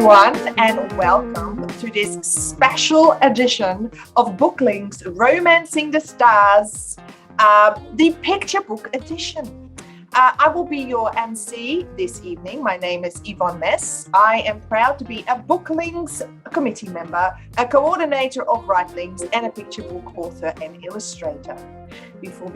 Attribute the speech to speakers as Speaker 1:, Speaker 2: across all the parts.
Speaker 1: everyone, and welcome to this special edition of Booklink's Romancing the Stars, the picture book edition. I will be your MC this evening. My name is Yvonne Mess. I am proud to be a Booklinks committee member, a coordinator of Writelings, and a picture book author and illustrator. Before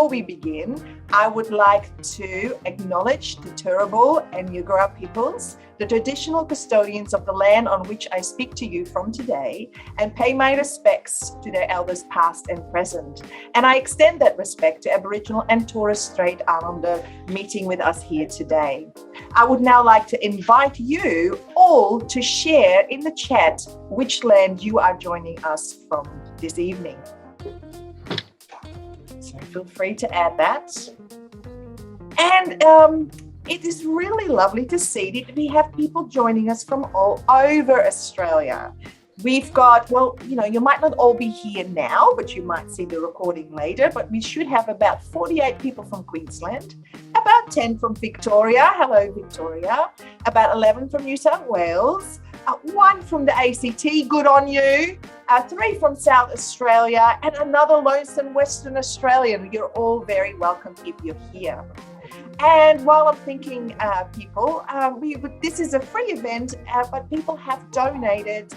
Speaker 1: we begin, I would like to acknowledge the Turrbal and Yugara peoples, the traditional custodians of the land on which I speak to you from today, and pay my respects to their elders past and present. And I extend that respect to Aboriginal and Torres Strait Islander meeting with us here today. I would now like to invite you all to share in the chat which land you are joining us from this evening. So feel free to add that. And it is really lovely to see that we have people joining us from all over Australia. We've got, well, you might not all be here now, but you might see the recording later, but we should have about 48 people from Queensland, about 10 from Victoria. Hello, Victoria. About 11 from New South Wales, 1 from the ACT, good on you, 3 from South Australia, and another lonesome Western Australian. You're all very welcome if you're here. And while I'm thinking people, this is a free event, but people have donated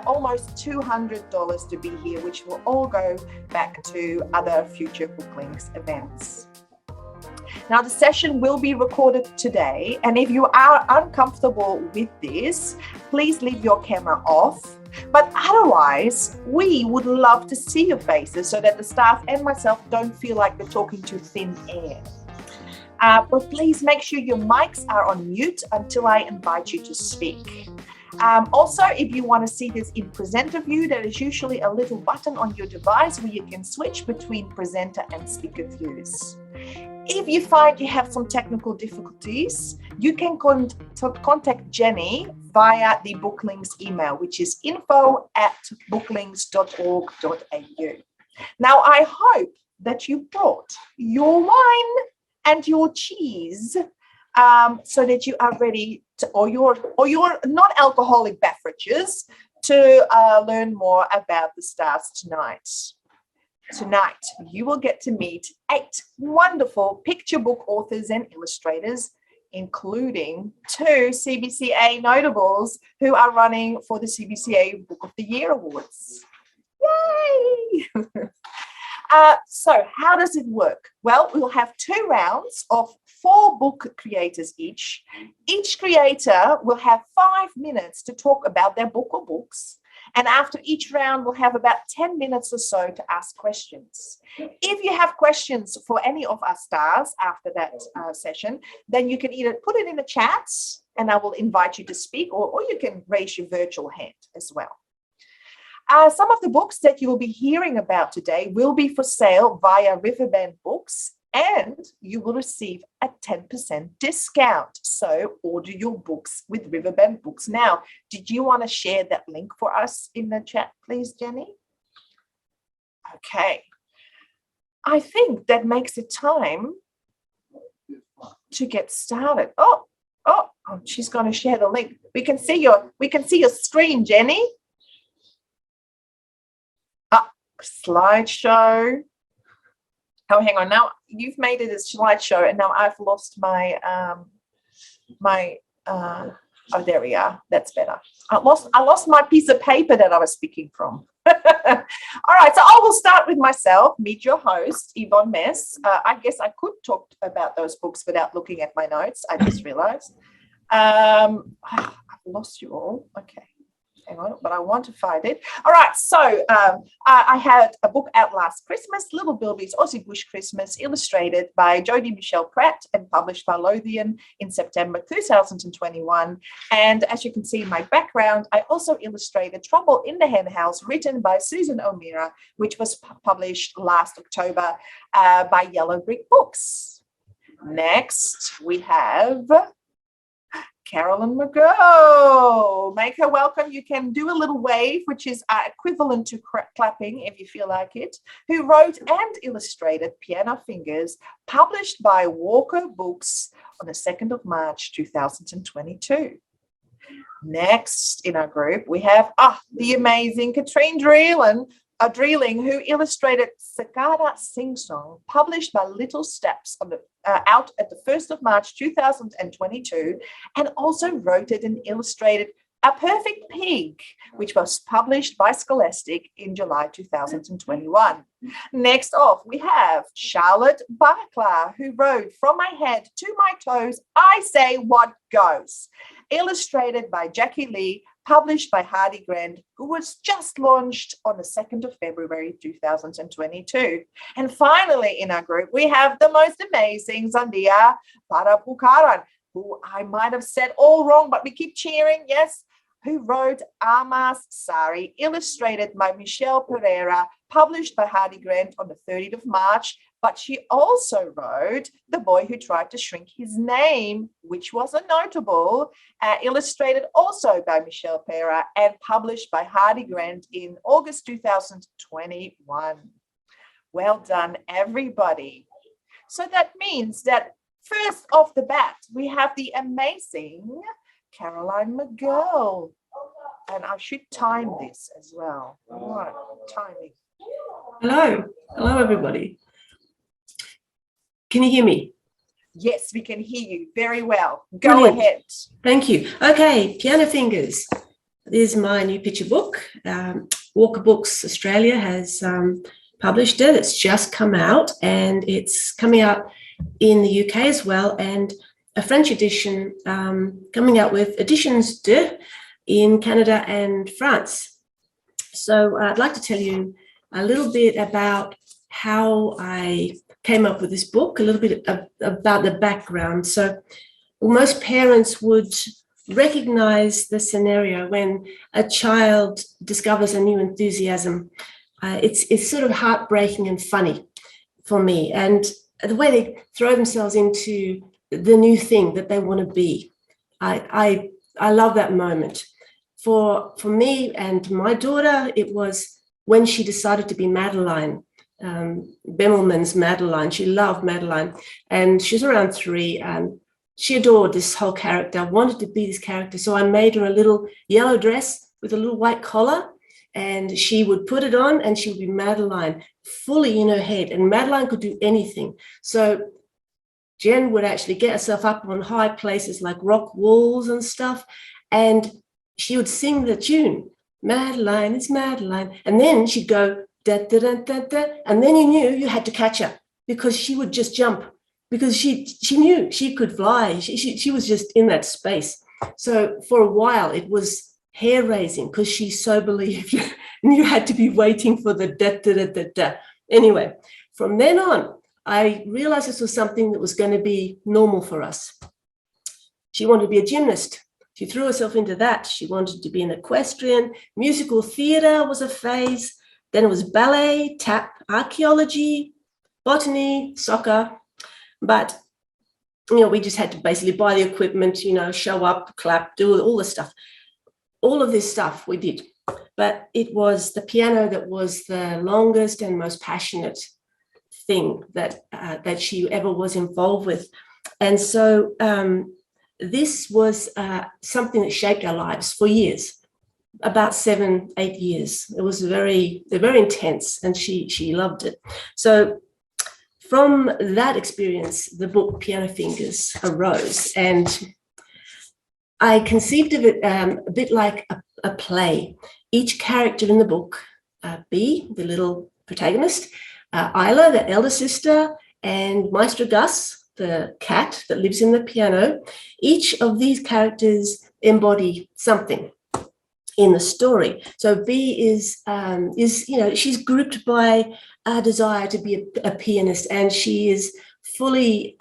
Speaker 1: almost $200 to be here, which will all go back to other future Booklinks events. Now, the session will be recorded today, and if you are uncomfortable with this, please leave your camera off. But otherwise, we would love to see your faces so that the staff and myself don't feel like we're talking to thin air. But please make sure your mics are on mute until I invite you to speak. Also, if you want to see this in presenter view, there is usually a little button on your device where you can switch between presenter and speaker views. If you find you have some technical difficulties, you can contact Jenny via the Booklinks email, which is info@booklinks.org.au. Now, I hope that you brought your wine and your cheese so that you are ready to, or your non-alcoholic beverages to learn more about the stars tonight. Tonight, you will get to meet 8 wonderful picture book authors and illustrators, including 2 CBCA notables who are running for the CBCA Book of the Year Awards. Yay! So how does it work? Well, we'll have 2 rounds of 4 book creators each. Each creator will have 5 minutes to talk about their book or books. And after each round, we'll have about 10 minutes or so to ask questions. If you have questions for any of our stars after that session, then you can either put it in the chat and I will invite you to speak, or you can raise your virtual hand as well. Some of the books that you will be hearing about today will be for sale via Riverbend Books, and you will receive a 10% discount. So order your books with Riverbend Books now. Did you want to share that link for us in the chat, please, Jenny? Okay. I think that makes it time to get started. Oh, she's going to share the link. We can see your screen, Jenny. Slideshow. Oh, hang on. Now you've made it a slideshow, and now I've lost my oh, there we are. That's better. I lost my piece of paper that I was speaking from. All right, so I will start with myself. Meet your host, Yvonne Mess. I guess I could talk about those books without looking at my notes. I just realized. I've lost you all. Okay. Hang on, but I want to find it. All right, so I had a book out last Christmas, Little Bilby's Aussie Bush Christmas, illustrated by Jodie Michelle Pratt and published by Lothian in September 2021. And as you can see in my background, I also illustrated Trouble in the Hen House, written by Susan O'Meara, which was published last October by Yellow Brick Books. Next, we have Carolyn Magerl. Make her welcome. You can do a little wave, which is equivalent to clapping if you feel like it, who wrote and illustrated Piano Fingers, published by Walker Books on the 2nd of March 2022. Next in our group, we have the amazing Katrin Dreiling, who illustrated Cicada Singsong, published by Little Steps on out at the 1st of March 2022, and also wrote it and illustrated A Perfect Pig, which was published by Scholastic in July 2021. Next off, we have Charlotte Barclay, who wrote From My Head to My Toes, I Say What Goes, illustrated by Jackie Lee, published by Hardy Grant, who was just launched on the 2nd of February 2022. And finally in our group, we have the most amazing Sandhya Parappukkaran, who I might have said all wrong, but we keep cheering, yes, who wrote Amma's Sari, illustrated by Michelle Pereira, published by Hardy Grant on the 30th of March. But she also wrote The Boy Who Tried to Shrink His Name, which was a notable, illustrated also by Michelle Pereira and published by Hardy Grant in August 2021. Well done, everybody. So that means that first off the bat, we have the amazing Caroline Magerl. And I should time this as well. All right, timing.
Speaker 2: Hello everybody. Can you hear me?
Speaker 1: Yes, we can hear you very well. Go ahead.
Speaker 2: Thank you. Okay, Piano Fingers. This is my new picture book. Walker Books Australia has published it. It's just come out, and it's coming out in the UK as well, and a French edition coming out with Editions de in Canada and France. So I'd like to tell you a little bit about how I came up with this book, a little bit about the background. So most parents would recognize the scenario when a child discovers a new enthusiasm. It's sort of heartbreaking and funny for me, and the way they throw themselves into the new thing that they want to be. I love that moment. For me and my daughter, it was when she decided to be Madeline, Bemmelman's Madeline. She loved Madeline, and she was around 3, and she adored this whole character, wanted to be this character. So I made her a little yellow dress with a little white collar, and she would put it on and she would be Madeline fully in her head, and Madeline could do anything. So Jen would actually get herself up on high places like rock walls and stuff, and she would sing the tune, Madeline, it's Madeline, and then she'd go da, da, da, da, da, and then you knew you had to catch her, because she would just jump, because she knew she could fly. She was just in that space. So for a while it was hair-raising, because she so believed you, and you had to be waiting for the da, da, da, da, da. Anyway, from then on, I realized this was something that was going to be normal for us. She wanted to be a gymnast. She threw herself into that. She wanted to be an equestrian. Musical theatre was a phase. Then it was ballet, tap, archaeology, botany, soccer. But, we just had to basically buy the equipment, show up, clap, do all the stuff. All of this stuff we did. But it was the piano that was the longest and most passionate thing that she ever was involved with. And so this was something that shaped our lives for years, about 7-8 years. It was very intense, and she loved it. So from that experience, the book Piano Fingers arose, and I conceived of it a bit like a play. Each character in the book, B, the little protagonist, Isla, the elder sister, and Maestro Gus, the cat that lives in the piano, each of these characters embody something in the story. So B is she's grouped by a desire to be a pianist, and she is fully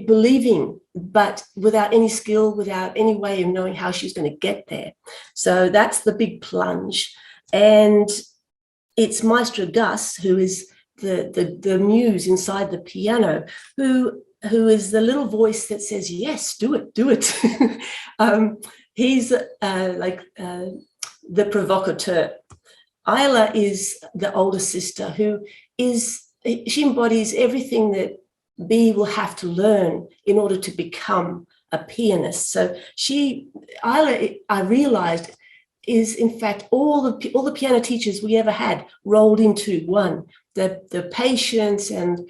Speaker 2: believing, but without any skill, without any way of knowing how she's going to get there. So that's the big plunge. And it's Maestro Gus, who is the muse inside the piano, who is the little voice that says, yes, do it. He's the provocateur. Isla is the older sister, she embodies everything that B will have to learn in order to become a pianist. So Isla, I realized, is in fact all the piano teachers we ever had rolled into one. The patience and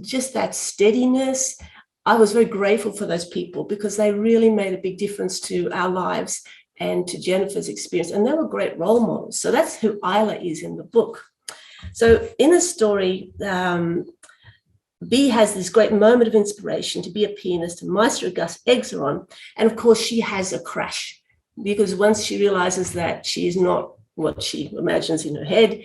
Speaker 2: just that steadiness. I was very grateful for those people because they really made a big difference to our lives and to Jennifer's experience. And they were great role models. So that's who Isla is in the book. So in the story, Bea has this great moment of inspiration to be a pianist, and Maestro Gus eggs her on. And of course, she has a crash because once she realizes that she is not what she imagines in her head,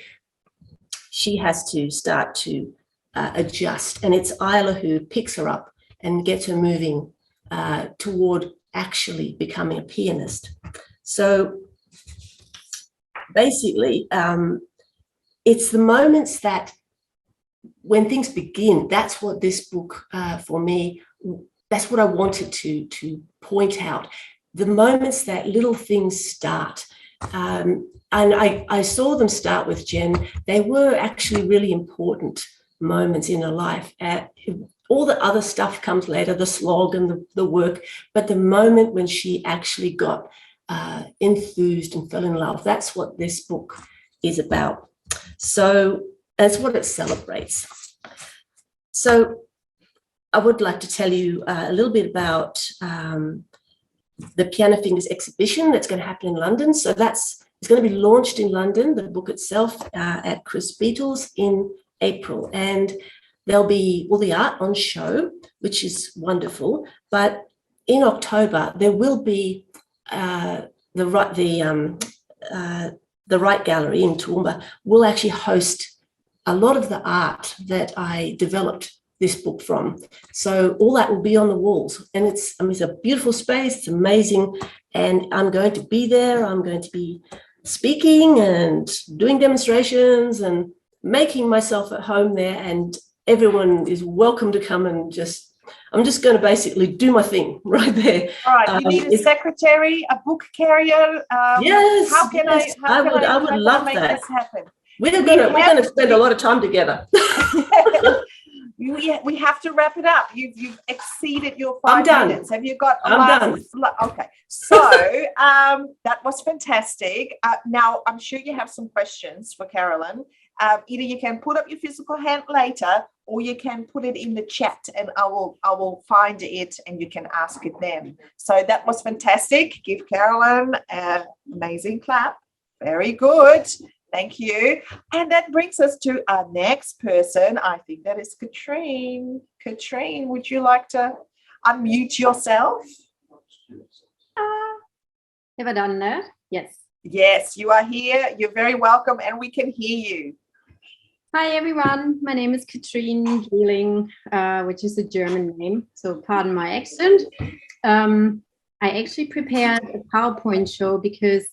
Speaker 2: she has to start to adjust. And it's Isla who picks her up and gets her moving toward actually becoming a pianist. So basically, it's the moments that when things begin, that's what this book for me, that's what I wanted to point out. The moments that little things start. And I saw them start with Jen. They were actually really important moments in her life. All the other stuff comes later, the slog and the work, but the moment when she actually got enthused and fell in love, that's what this book is about. So that's what it celebrates. So I would like to tell you a little bit about the Piano Fingers exhibition that's going to happen in London. So it's going to be launched in London, the book itself, at Chris Beatles in April. And there'll be all the art on show, which is wonderful. But in October, there will be the Wright Gallery in Toowoomba will actually host a lot of the art that I developed this book from. So all that will be on the walls, and it's a beautiful space. It's amazing, and I'm going to be there. I'm going to be speaking and doing demonstrations and making myself at home there, and everyone is welcome to come and I'm just going to basically do my thing right there.
Speaker 1: All right, you need a secretary, a book carrier.
Speaker 2: Yes,
Speaker 1: how can I
Speaker 2: would love
Speaker 1: make
Speaker 2: that.
Speaker 1: this happen?
Speaker 2: We're going to spend a lot of time together.
Speaker 1: We have to wrap it up. You've exceeded your 5 minutes. Have you got?
Speaker 2: I'm done.
Speaker 1: Okay, so that was fantastic. Now I'm sure you have some questions for Carolyn. Either you can put up your physical hand later, or you can put it in the chat, and I will find it, and you can ask it then. So that was fantastic. Give Carolyn an amazing clap. Very good. Thank you. And that brings us to our next person. I think that is Katrin. Katrin, would you like to unmute yourself?
Speaker 3: Have I done that? Yes.
Speaker 1: Yes, you are here. You're very welcome, and we can hear you.
Speaker 3: Hi, everyone. My name is Katrin Dreiling, which is a German name, so pardon my accent. I actually prepared a PowerPoint show because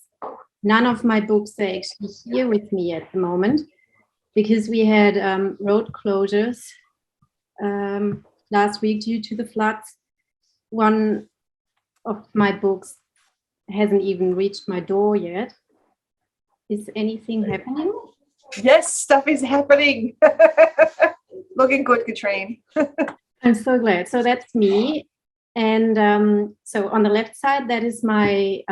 Speaker 3: none of my books are actually here with me at the moment, because we had road closures last week due to the floods. One of my books hasn't even reached my door yet. Is anything happening?
Speaker 1: Yes, stuff is happening. Looking good, Katrin.
Speaker 3: I'm so glad. So that's me. And so on the left side, that is my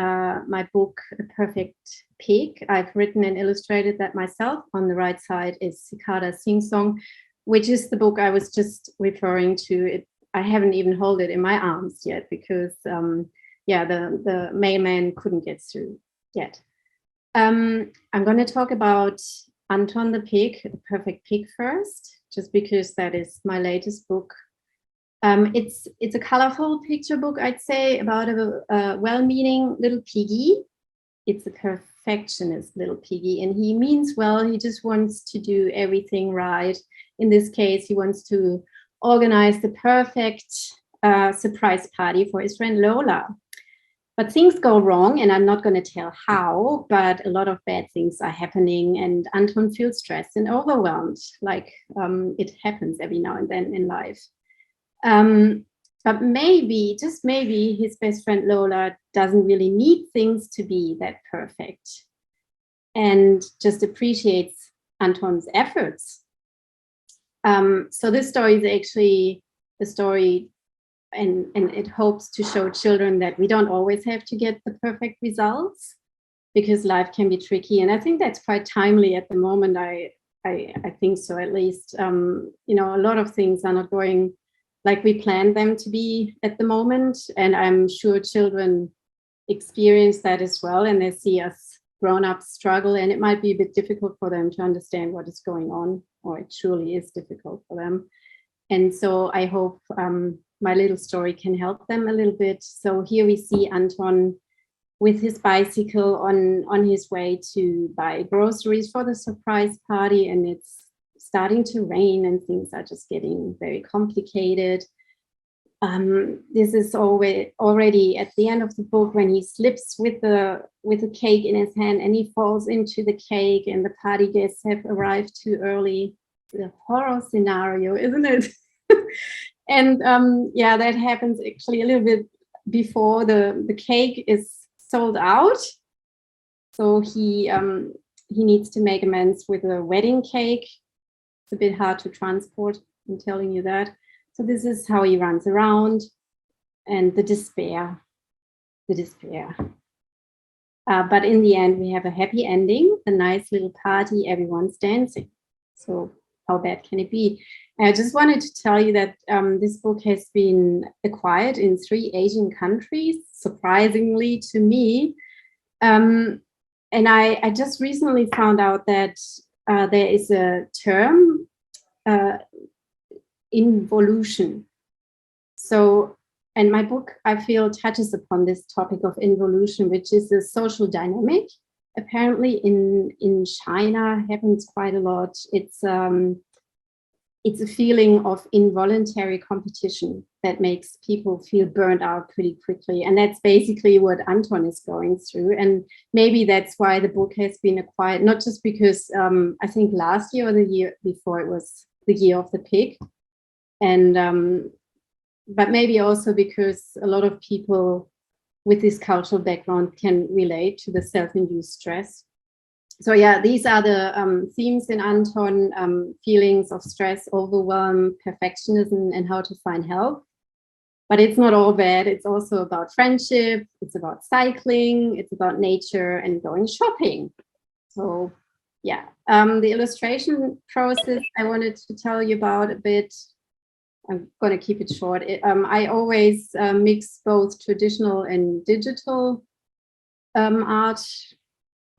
Speaker 3: my book, A Perfect Pig. I've written and illustrated that myself. On the right side is Cicada Singsong, which is the book I was just referring to. I haven't even held it in my arms yet because the mailman couldn't get through yet. I'm going to talk about Anton the Pig, A Perfect Pig first, just because that is my latest book. It's a colorful picture book, I'd say, about a well-meaning little piggy. It's a perfectionist little piggy, and he means well. He just wants to do everything right. In this case, he wants to organize the perfect surprise party for his friend Lola. But things go wrong, and I'm not going to tell how, but a lot of bad things are happening, and Anton feels stressed and overwhelmed, like it happens every now and then in life. But maybe, just maybe, his best friend Lola doesn't really need things to be that perfect and just appreciates Anton's efforts. So this story is actually the story and it hopes to show children that we don't always have to get the perfect results, because life can be tricky. And I think that's quite timely at the moment. I think so, at least. You know, a lot of things are not going like we planned them to be at the moment. And I'm sure children experience that as well. And they see us grown-ups struggle. And it might be a bit difficult for them to understand what is going on, or it surely is difficult for them. And so I hope my little story can help them a little bit. So here we see Anton with his bicycle on his way to buy groceries for the surprise party, and it's starting to rain and things are just getting very complicated. This is already at the end of the book when he slips with the cake in his hand and he falls into the cake and the party guests have arrived too early. The horror scenario, isn't it? And yeah, that happens actually a little bit before the cake is sold out. So he needs to make amends with a wedding cake. It's a bit hard to transport, I'm telling you that. So this is how he runs around, and the despair. But in the end, we have a happy ending, a nice little party, everyone's dancing. So how bad can it be? I just wanted to tell you that this book has been acquired in 3 Asian countries, surprisingly to me. And I just recently found out that there is a term, involution. So, and my book, I feel, touches upon this topic of involution, which is a social dynamic. Apparently in China happens quite a lot. It's a feeling of involuntary competition that makes people feel burned out pretty quickly. And that's basically what Anton is going through. And maybe that's why the book has been acquired, not just because I think last year or the year before it was the year of the pig. And but maybe also because a lot of people with this cultural background can relate to the self-induced stress. So yeah, these are the themes in Anton, feelings of stress, overwhelm, perfectionism, and how to find help. But it's not all bad. It's also about friendship. It's about cycling. It's about nature and going shopping. So yeah, the illustration process I wanted to tell you about a bit. I'm going to keep it short. I always mix both traditional and digital art.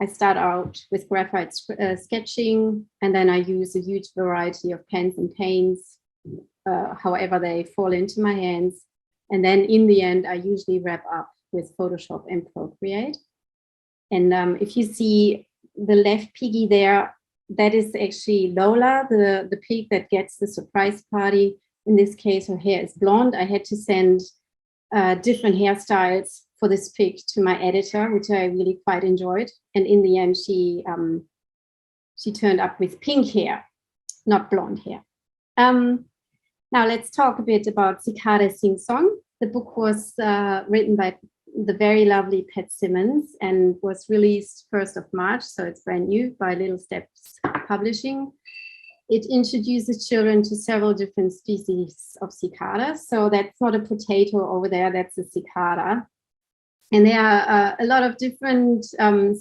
Speaker 3: I start out with graphite sketching, and then I use a huge variety of pens and paints, however they fall into my hands. And then in the end, I usually wrap up with Photoshop and Procreate. And if you see the left piggy there, that is actually Lola, the pig that gets the surprise party. In this case, her hair is blonde. I had to send different hairstyles for this pig to my editor, which I really quite enjoyed. And in the end, she turned up with pink hair, not blonde hair. Now let's talk a bit about Cicada Singsong. The book was written by the very lovely Pat Simmons and was released 1st of March, so it's brand new, by Little Steps Publishing. It introduces children to several different species of cicadas. So that's not a potato over there, that's a cicada. And there are a lot of different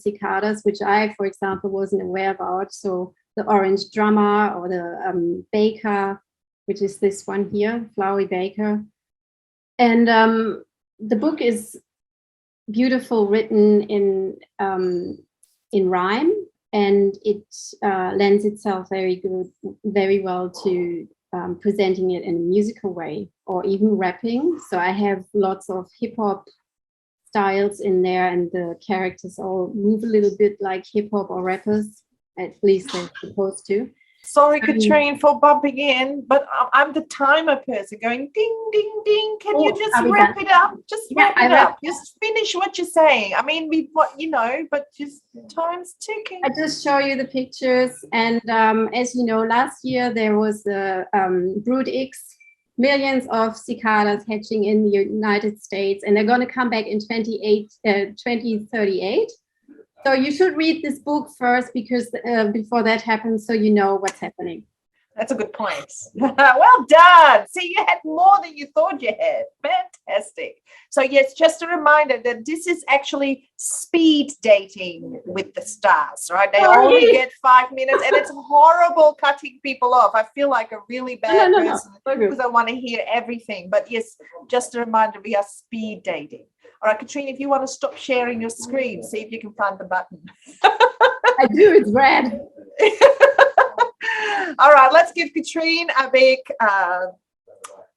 Speaker 3: cicadas, which I, for example, wasn't aware about. So the orange drummer, or the baker, which is this one here, flowery baker. And the book is beautiful, written in rhyme. And it lends itself very well to presenting it in a musical way, or even rapping. So I have lots of hip hop styles in there, and the characters all move a little bit like hip hop or rappers, at least they're supposed to.
Speaker 1: Sorry, Katrin, for bumping in, but I'm the timer person going ding, ding, ding. Can you just wrap it up? Just wrap it up. Just finish what you're saying. I mean, but just time's ticking.
Speaker 3: I just show you the pictures. And as you know, last year there was the Brood X, millions of cicadas hatching in the United States, and they're going to come back in 2038. So you should read this book first, because before that happens, so you know what's happening.
Speaker 1: That's a good point. Well done. See, you had more than you thought you had. Fantastic. So, yes, just a reminder that this is actually speed dating with the stars, right? They only get 5 minutes, and it's horrible cutting people off. I feel like a really bad person because I want to hear everything. But, yes, just a reminder, we are speed dating. All right, Katrin, if you want to stop sharing your screen, see if you can find the button.
Speaker 3: I do, it's red.
Speaker 1: All right, let's give Katrin a big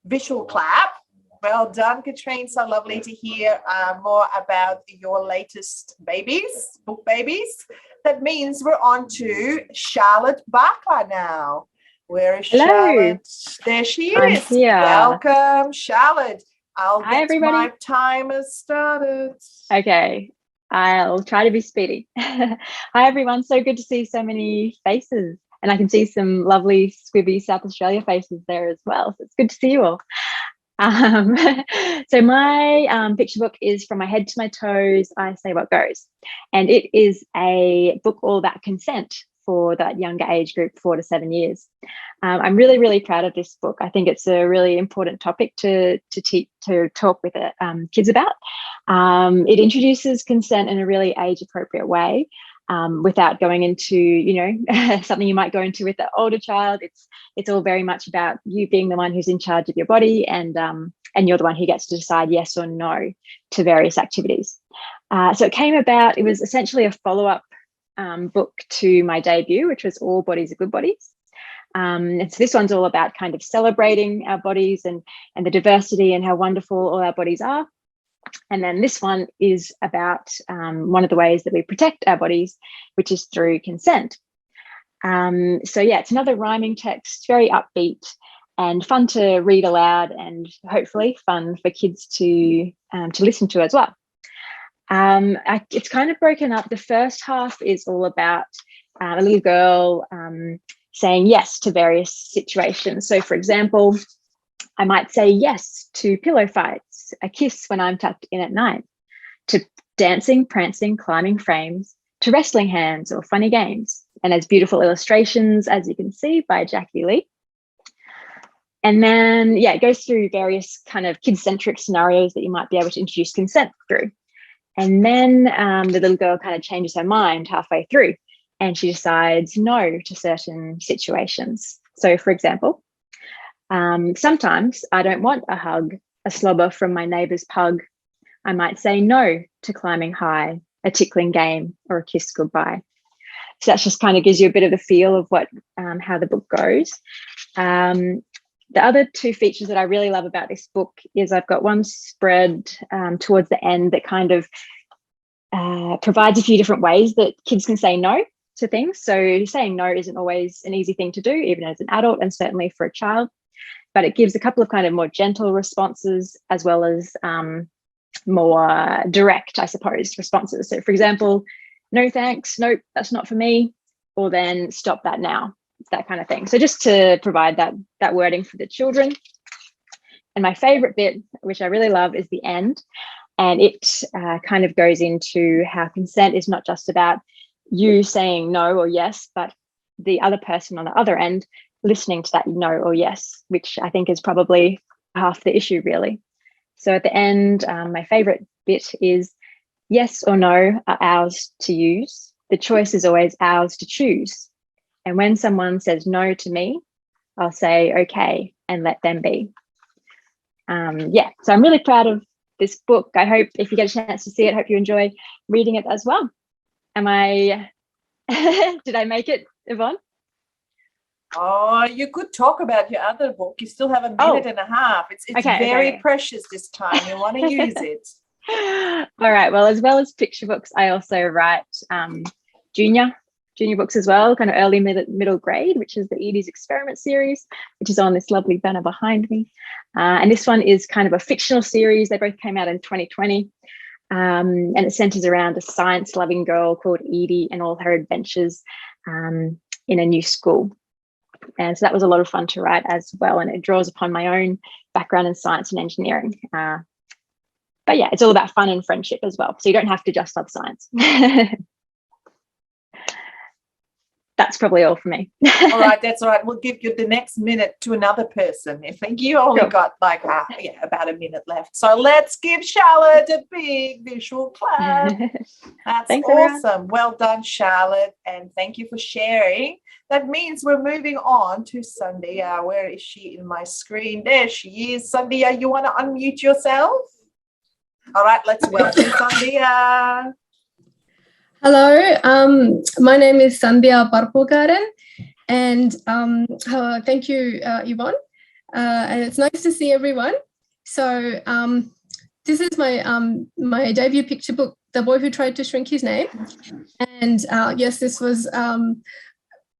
Speaker 1: visual clap. Well done, Katrin. So lovely to hear more about your latest babies, book babies. That means we're on to Charlotte Barclay now. Where is Charlotte? There she is.
Speaker 4: I'm here.
Speaker 1: Welcome, Charlotte. I'll
Speaker 4: Hi,
Speaker 1: get
Speaker 4: everybody.
Speaker 1: my timer started.
Speaker 4: Okay, I'll try to be speedy. Hi, everyone. So good to see so many faces. And I can see some lovely squibby South Australia faces there as well. So it's good to see you all. So my picture book is From My Head to My Toes, I Say What Goes. And it is a book all about consent for that younger age group, 4 to 7 years. I'm really, really proud of this book. I think it's a really important topic to talk with kids about. It introduces consent in a really age-appropriate way. Without going into, something you might go into with the older child. It's all very much about you being the one who's in charge of your body, and you're the one who gets to decide yes or no to various activities. So it came about, it was essentially a follow-up book to my debut, which was All Bodies Are Good Bodies. And so this one's all about kind of celebrating our bodies and the diversity and how wonderful all our bodies are. And then this one is about one of the ways that we protect our bodies, which is through consent. So yeah, it's another rhyming text, very upbeat and fun to read aloud, and hopefully fun for kids to listen to as well. It's kind of broken up. The first half is all about a little girl saying yes to various situations. So, for example, I might say yes to pillow fights, a kiss when I'm tucked in at night, to dancing, prancing, climbing frames, to wrestling hands or funny games. And there's beautiful illustrations, as you can see, by Jackie Lee. And then, yeah, it goes through various kind of kid-centric scenarios that you might be able to introduce consent through. And then the little girl kind of changes her mind halfway through, and she decides no to certain situations. So, for example, sometimes I don't want a hug, a slobber from my neighbour's pug. I might say no to climbing high, a tickling game, or a kiss goodbye. So that just kind of gives you a bit of the feel of what how the book goes. The other two features that I really love about this book is I've got one spread towards the end that kind of provides a few different ways that kids can say no to things. So saying no isn't always an easy thing to do, even as an adult, and certainly for a child. But it gives a couple of kind of more gentle responses, as well as more direct, I suppose, responses. So, for example, no thanks, nope, that's not for me, or then stop that now, that kind of thing. So just to provide that wording for the children. And my favorite bit, which I really love, is the end. And it kind of goes into how consent is not just about you saying no or yes, but the other person on the other end listening to that no or yes, which I think is probably half the issue, really. So at the end, my favorite bit is yes or no are ours to use. The choice is always ours to choose. And when someone says no to me, I'll say okay and let them be. Yeah, so I'm really proud of this book. I hope if you get a chance to see it, hope you enjoy reading it as well. Am I, did I make it, Yvonne?
Speaker 1: Oh, you could talk about your other book. You still have a minute and a half. It's okay, very precious this time. You want to use it.
Speaker 4: All right. Well, as well as picture books, I also write junior books as well, kind of early middle grade, which is the Edie's Experiment series, which is on this lovely banner behind me. And this one is kind of a fictional series. They both came out in 2020. And it centers around a science-loving girl called Edie and all her adventures in a new school. And so that was a lot of fun to write as well. And it draws upon my own background in science and engineering. But yeah, it's all about fun and friendship as well. So you don't have to just love science. that's probably all for me.
Speaker 1: All right, that's all right. We'll give you the next minute to another person. I think you only
Speaker 4: Sure.
Speaker 1: got like about a minute left. So let's give Charlotte a big visual clap. That's
Speaker 4: Thanks, everyone.
Speaker 1: awesome. Well done, Charlotte, and thank you for sharing. That means we're moving on to Sandhya. Where is she in my screen? There she is. Sandhya, you want to unmute yourself? All right, let's welcome Sandhya.
Speaker 5: Hello, my name is Sandhya Parpokaren, and thank you, Yvonne. And it's nice to see everyone. So this is my debut picture book, The Boy Who Tried to Shrink His Name. And yes, this was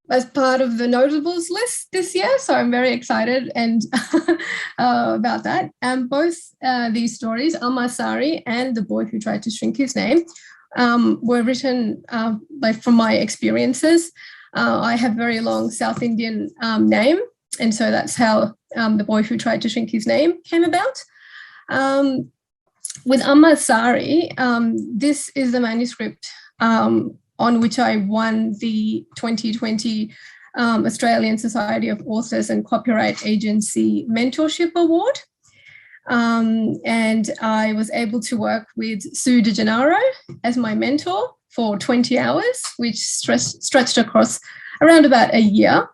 Speaker 5: as part of the notables list this year, so I'm very excited and about that. And both these stories, Amma, Sari and The Boy Who Tried to Shrink His Name, were written like from my experiences. I have very long South Indian name, and so that's how The Boy Who Tried to Shrink His Name came about. With Amma Sari, this is the manuscript on which I won the 2020 Australian Society of Authors and Copyright Agency Mentorship Award. And I was able to work with Sue De Gennaro as my mentor for 20 hours, which stretched across around about a year.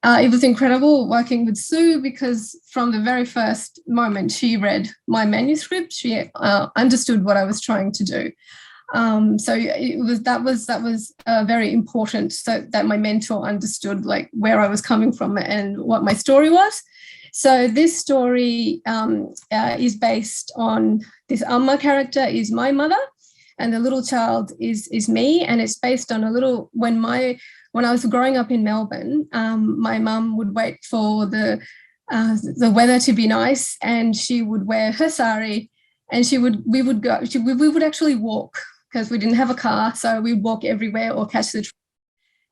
Speaker 5: It was incredible working with Sue because from the very first moment she read my manuscript, she understood what I was trying to do. So that was very important, so that my mentor understood like where I was coming from and what my story was. So this story is based on this Amma character is my mother, and the little child is me, and it's based on a little when I was growing up in Melbourne, my mum would wait for the weather to be nice, and she would wear her sari, and we would actually walk because we didn't have a car, so we'd walk everywhere or catch the train,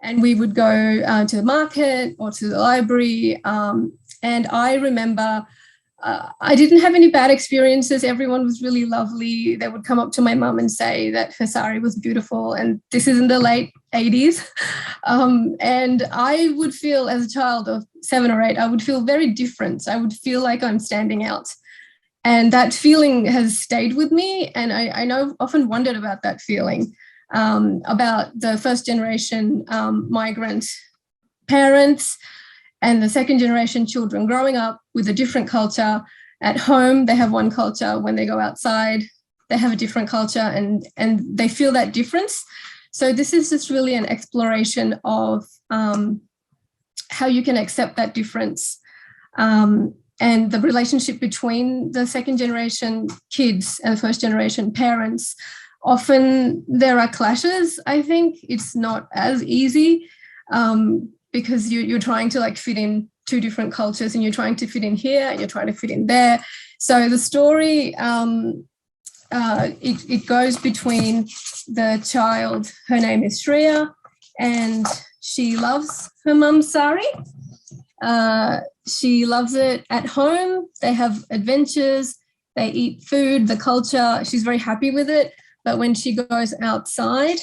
Speaker 5: and we would go to the market or to the library. And I remember I didn't have any bad experiences. Everyone was really lovely. They would come up to my mum and say that her sari was beautiful. And this is in the late 80s. And I would feel, as a child of 7 or 8, I would feel very different. I would feel like I'm standing out. And that feeling has stayed with me. And I know often wondered about that feeling, about the first generation migrant parents and the second generation children growing up with a different culture. At home, they have one culture. When they go outside, they have a different culture, and they feel that difference. So this is just really an exploration of how you can accept that difference, and the relationship between the second generation kids and the first generation parents. Often there are clashes. I think it's not as easy because you're trying to like fit in two different cultures, and you're trying to fit in here and you're trying to fit in there. So the story, it goes between the child, her name is Shreya, and she loves her mum Sari. She loves it at home. They have adventures, they eat food, the culture, she's very happy with it. But when she goes outside,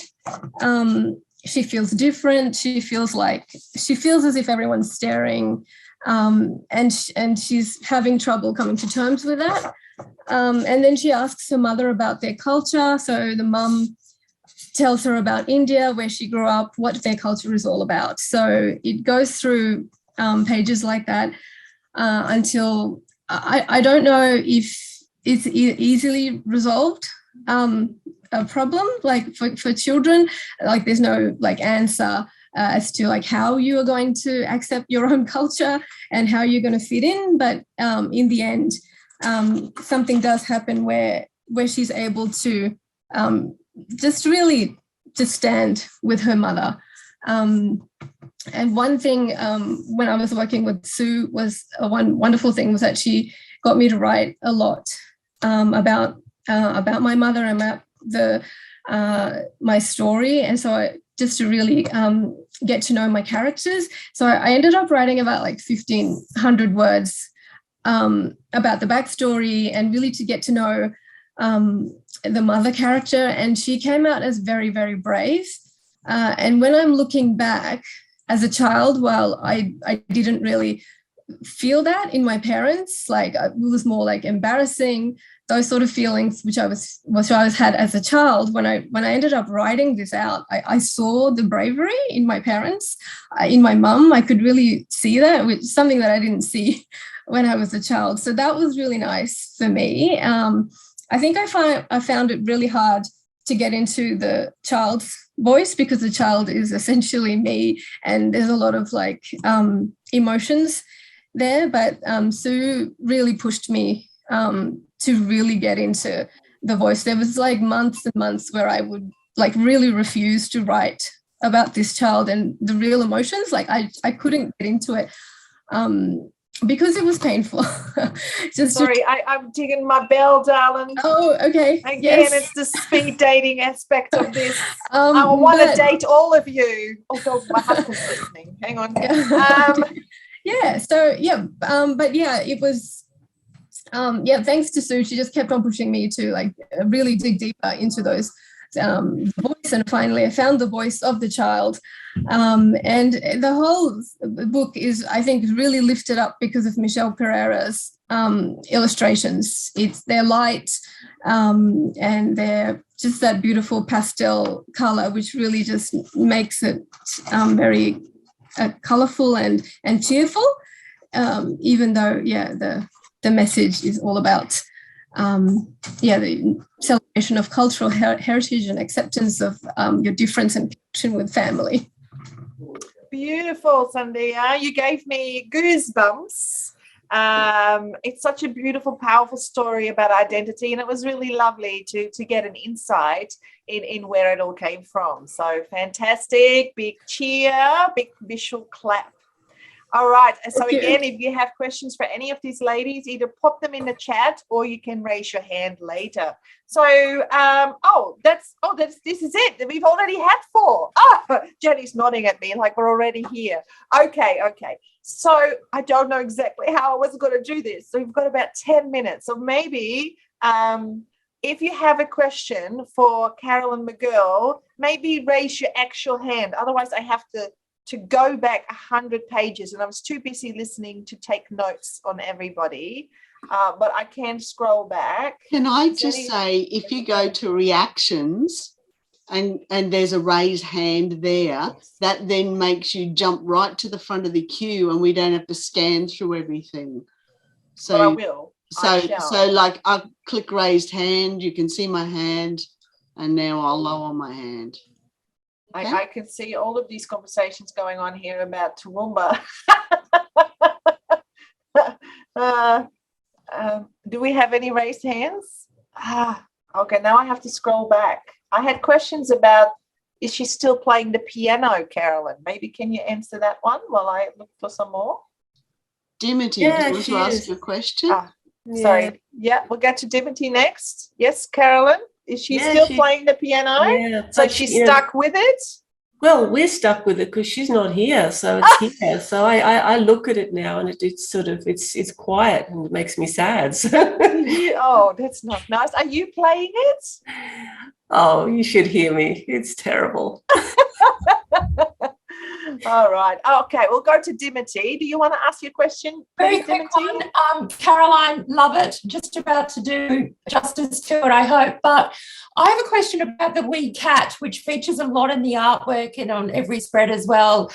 Speaker 5: she feels different. She feels as if everyone's staring, and she's having trouble coming to terms with that. And then she asks her mother about their culture. So the mum tells her about India, where she grew up, what their culture is all about. So it goes through pages like that until I don't know if it's easily resolved. A problem like for children, like there's no like answer as to like how you are going to accept your own culture and how you're going to fit in. But in the end, something does happen where she's able to just really just stand with her mother. And one thing when I was working with Sue was one wonderful thing was that she got me to write a lot about my mother and about my story. And so just to really get to know my characters. So I ended up writing about like 1,500 words about the backstory and really to get to know the mother character. And she came out as very, very brave. And when I'm looking back as a child, well, I didn't really feel that in my parents. Like it was more like embarrassing, those sort of feelings which I had as a child. When I ended up writing this out, I saw the bravery in my parents, in my mum. I could really see that, which is something that I didn't see when I was a child. So that was really nice for me. I think I found it really hard to get into the child's voice, because the child is essentially me, and there's a lot of like emotions there. But Sue really pushed me to really get into the voice. There was like months and months where I would like really refuse to write about this child and the real emotions. Like I couldn't get into it because it was painful.
Speaker 1: Sorry, I'm digging my bell, darling.
Speaker 5: Oh, okay.
Speaker 1: Again,
Speaker 5: yes.
Speaker 1: It's the speed dating aspect of this. I want to date all of you. Oh, God, my husband's listening. Hang on.
Speaker 5: Yeah. So, yeah. But, yeah, it was, thanks to Sue. She just kept on pushing me to, like, really dig deeper into those voice, and finally I found the voice of the child, and the whole book is, I think, really lifted up because of Michelle Pereira's illustrations. They're light, and they're just that beautiful pastel color, which really just makes it very colorful and cheerful, even though the message is all about the celebration of cultural heritage and acceptance of your difference and connection with family.
Speaker 1: Beautiful, Sandhya. You gave me goosebumps. It's such a beautiful, powerful story about identity, and it was really lovely to get an insight in where it all came from. So fantastic, big cheer, big visual clap. All right. So again, if you have questions for any of these ladies, either pop them in the chat or you can raise your hand later. So, this is it. We've already had 4. Oh, Jenny's nodding at me like we're already here. Okay. So I don't know exactly how I was going to do this. So we've got about 10 minutes. So maybe if you have a question for Carol and Magerl, maybe raise your actual hand. Otherwise, I have to go back 100 pages, and I was too busy listening to take notes on everybody, but I can scroll back.
Speaker 6: Can I just say, if you go to reactions and there's a raised hand there, that then makes you jump right to the front of the queue, and we don't have to scan through everything. So
Speaker 1: I will.
Speaker 6: So like I click raised hand, you can see my hand, and now I'll lower my hand. Okay.
Speaker 1: I can see all of these conversations going on here about Toowoomba. Do we have any raised hands? Okay, now I have to scroll back. I had questions about, is she still playing the piano, Carolyn? Maybe can you answer that one while I look for some more?
Speaker 6: Dimity, do you want to ask a question?
Speaker 1: Sorry. Yeah, we'll get to Dimity next. Yes, Carolyn? Is she still playing the piano? Yeah. So she's stuck with it?
Speaker 2: Well, we're stuck with it because she's not here, so it's here. So I look at it now, and it's sort of it's quiet, and it makes me sad. So.
Speaker 1: Oh, that's not nice. Are you playing it?
Speaker 2: Oh, you should hear me. It's terrible.
Speaker 1: All right. Okay, we'll go to Dimity. Do you want to ask your question?
Speaker 7: Very quick one. Caroline, love it. Just about to do justice to it, I hope. But I have a question about the wee cat, which features a lot in the artwork and on every spread as well,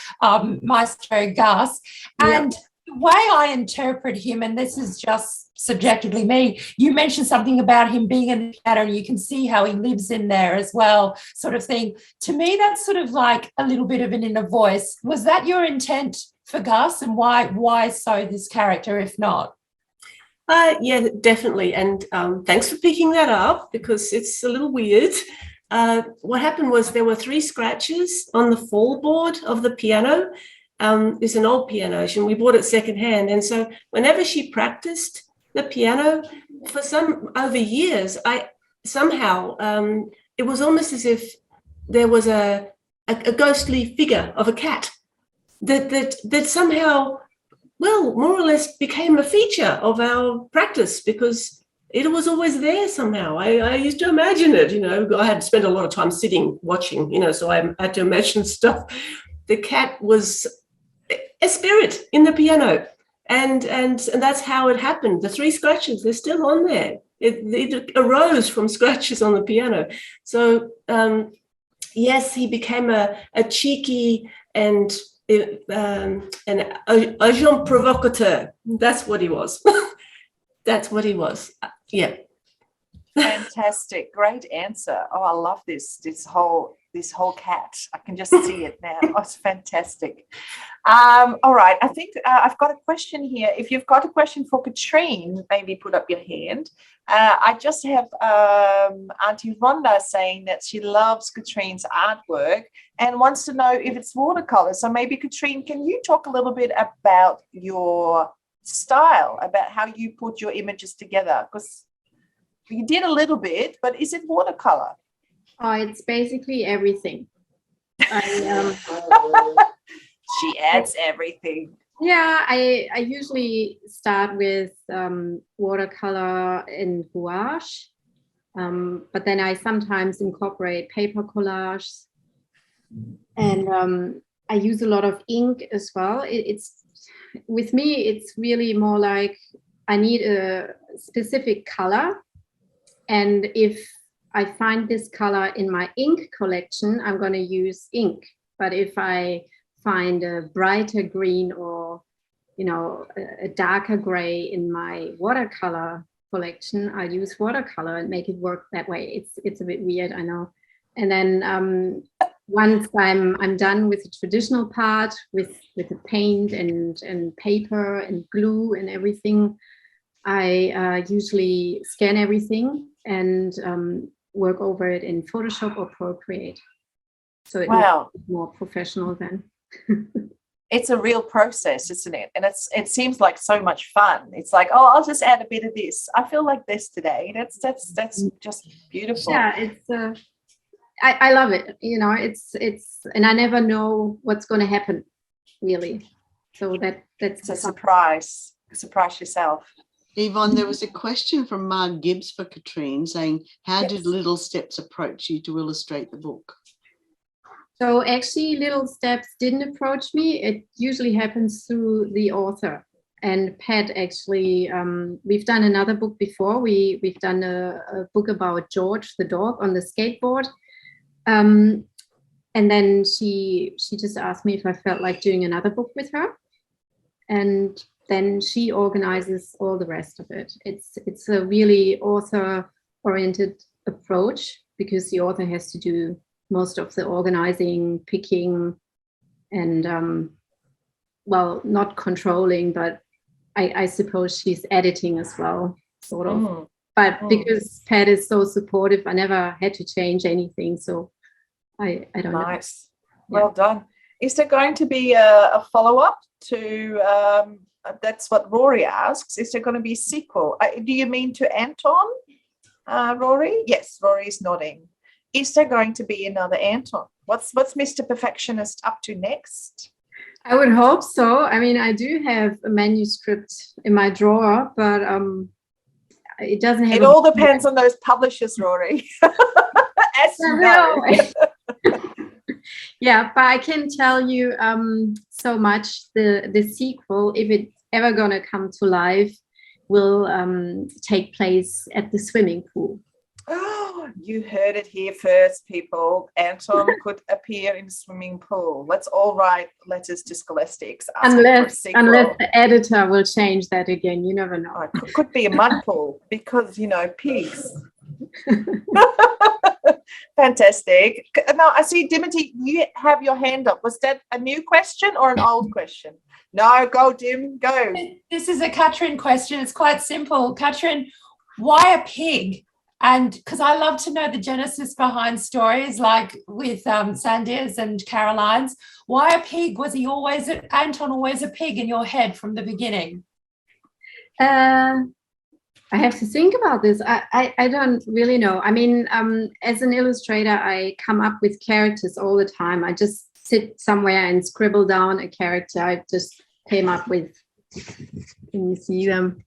Speaker 7: Maestro Gus. And the way I interpret him, and this is just subjectively me, you mentioned something about him being in the piano, and you can see how he lives in there as well, sort of thing. To me, that's sort of like a little bit of an inner voice. Was that your intent for Gus, and why so this character, if not?
Speaker 2: Yeah, definitely. And thanks for picking that up, because it's a little weird. What happened was there were 3 scratches on the fall board of the piano. It's an old piano, and we bought it secondhand. And so whenever she practiced the piano, for over years, it was almost as if there was a ghostly figure of a cat that somehow, well, more or less became a feature of our practice, because it was always there somehow. I used to imagine it, I had spent a lot of time sitting, watching, so I had to imagine stuff. The cat was a spirit in the piano. And that's how it happened. The 3 scratches, they're still on there. It arose from scratches on the piano. So, yes, he became a cheeky and an agent provocateur. That's what he was. That's what he was. Yeah.
Speaker 1: Fantastic. Great answer. Oh, I love this whole cat. I can just see it now. Oh, it's fantastic. All right. I think I've got a question here. If you've got a question for Katrin, maybe put up your hand. I just have Auntie Rhonda saying that she loves Katrin's artwork and wants to know if it's watercolor. So maybe, Katrin, can you talk a little bit about your style, about how you put your images together? Because you did a little bit, but is it watercolor?
Speaker 3: Oh, it's basically everything.
Speaker 1: She adds everything.
Speaker 3: Yeah, I usually start with watercolor and gouache, but then I sometimes incorporate paper collage, and I use a lot of ink as well. With me, it's really more like I need a specific color, and if I find this color in my ink collection, I'm going to use ink. But if I find a brighter green or, a darker gray in my watercolor collection, I use watercolor and make it work that way. It's a bit weird, I know. And then once I'm done with the traditional part, with the paint and paper and glue and everything, I usually scan everything and work over it in Photoshop or Procreate. So it looks more professional then.
Speaker 1: It's a real process, isn't it? And it seems like so much fun. It's like, oh, I'll just add a bit of this. I feel like this today. That's just beautiful.
Speaker 3: Yeah, it's I love it. It's and I never know what's going to happen, really. So that's
Speaker 1: a surprise. Surprise yourself.
Speaker 6: Yvonne, there was a question from Mark Gibbs for Katrin saying, how did Little Steps approach you to illustrate the book?
Speaker 3: So actually, Little Steps didn't approach me. It usually happens through the author. And Pat actually, we've done another book before. We've done a book about George, the dog, on the skateboard. And then she just asked me if I felt like doing another book with her. And then she organizes all the rest of it. It's a really author-oriented approach because the author has to do most of the organizing, picking, and not controlling, but I suppose she's editing as well, sort of. But because Pat is so supportive, I never had to change anything. So I don't know.
Speaker 1: Nice. Well done. Is there going to be a follow-up to, that's what Rory asks, is there going to be a sequel? Do you mean to Anton, Rory? Yes, Rory's nodding. Is there going to be another Anton? What's Mr. Perfectionist up to next?
Speaker 3: I would hope so. I mean, I do have a manuscript in my drawer, but it doesn't have.
Speaker 1: It all depends on those publishers, Rory. As you know.
Speaker 3: Yeah, but I can tell you so much. The sequel, if it's ever going to come to life, will take place at the swimming pool.
Speaker 1: Oh, you heard it here first, people. Anton could appear in the swimming pool. Let's all write letters to Scholastics.
Speaker 3: Unless the editor will change that again. You never know.
Speaker 1: Oh, it could be a mud pool because, pigs. Fantastic. Now, I see, Dimity, you have your hand up. Was that a new question or an old question? No, go, Dim, go.
Speaker 7: This is a Katrin question. It's quite simple. Katrin, why a pig? And because I love to know the genesis behind stories like with Sandhya's and Caroline's. Why a pig? Was Anton always a pig in your head from the beginning?
Speaker 3: I have to think about this. I don't really know. I mean, as an illustrator, I come up with characters all the time. I just sit somewhere and scribble down a character I just came up with. Can you see them?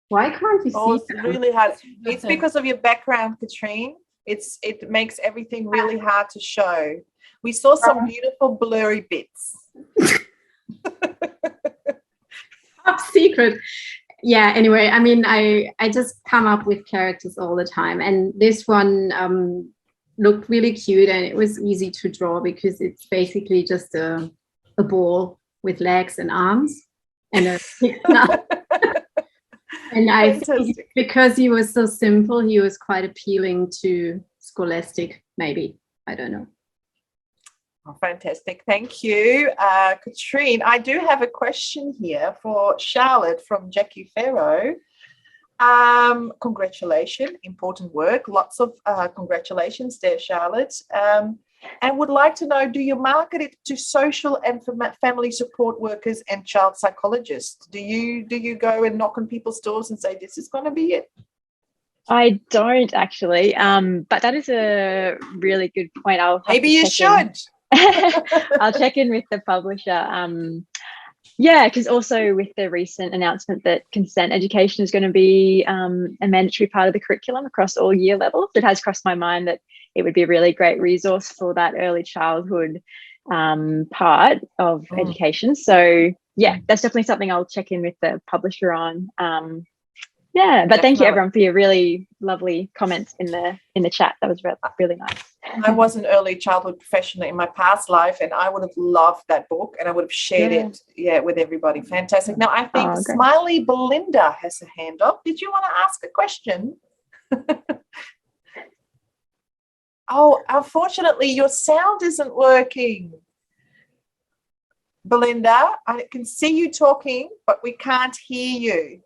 Speaker 3: Why can't you
Speaker 1: Oh,
Speaker 3: see
Speaker 1: it's
Speaker 3: them?
Speaker 1: really hard. It's because of your background, Katrin. It makes everything really hard to show. We saw some beautiful blurry bits.
Speaker 3: Top secret. Yeah, anyway, I mean, I just come up with characters all the time. And this one looked really cute, and it was easy to draw because it's basically just a ball with legs and arms and a and I think because he was so simple, he was quite appealing to scholastic, maybe. I don't know.
Speaker 1: Oh, fantastic. Thank you, Katrin. I do have a question here for Charlotte from Jackie Farrow. Congratulations, important work. Lots of congratulations there, Charlotte. And would like to know, do you market it to social and family support workers and child psychologists? Do you go and knock on people's doors and say, this is going to be it?
Speaker 4: I don't actually, but that is a really good point.
Speaker 1: Maybe you should.
Speaker 4: I'll check in with the publisher. Yeah, because also with the recent announcement that consent education is going to be a mandatory part of the curriculum across all year levels, it has crossed my mind that it would be a really great resource for that early childhood part of education. So yeah, that's definitely something I'll check in with the publisher on. Yeah, but thank you everyone for your really lovely comments in the chat. That was really nice.
Speaker 1: I was an early childhood professional in my past life, and I would have loved that book, and I would have shared it, with everybody. Fantastic. Now, I think Smiley Belinda has a hand up. Did you want to ask a question? Oh, unfortunately, your sound isn't working. Belinda, I can see you talking, but we can't hear you.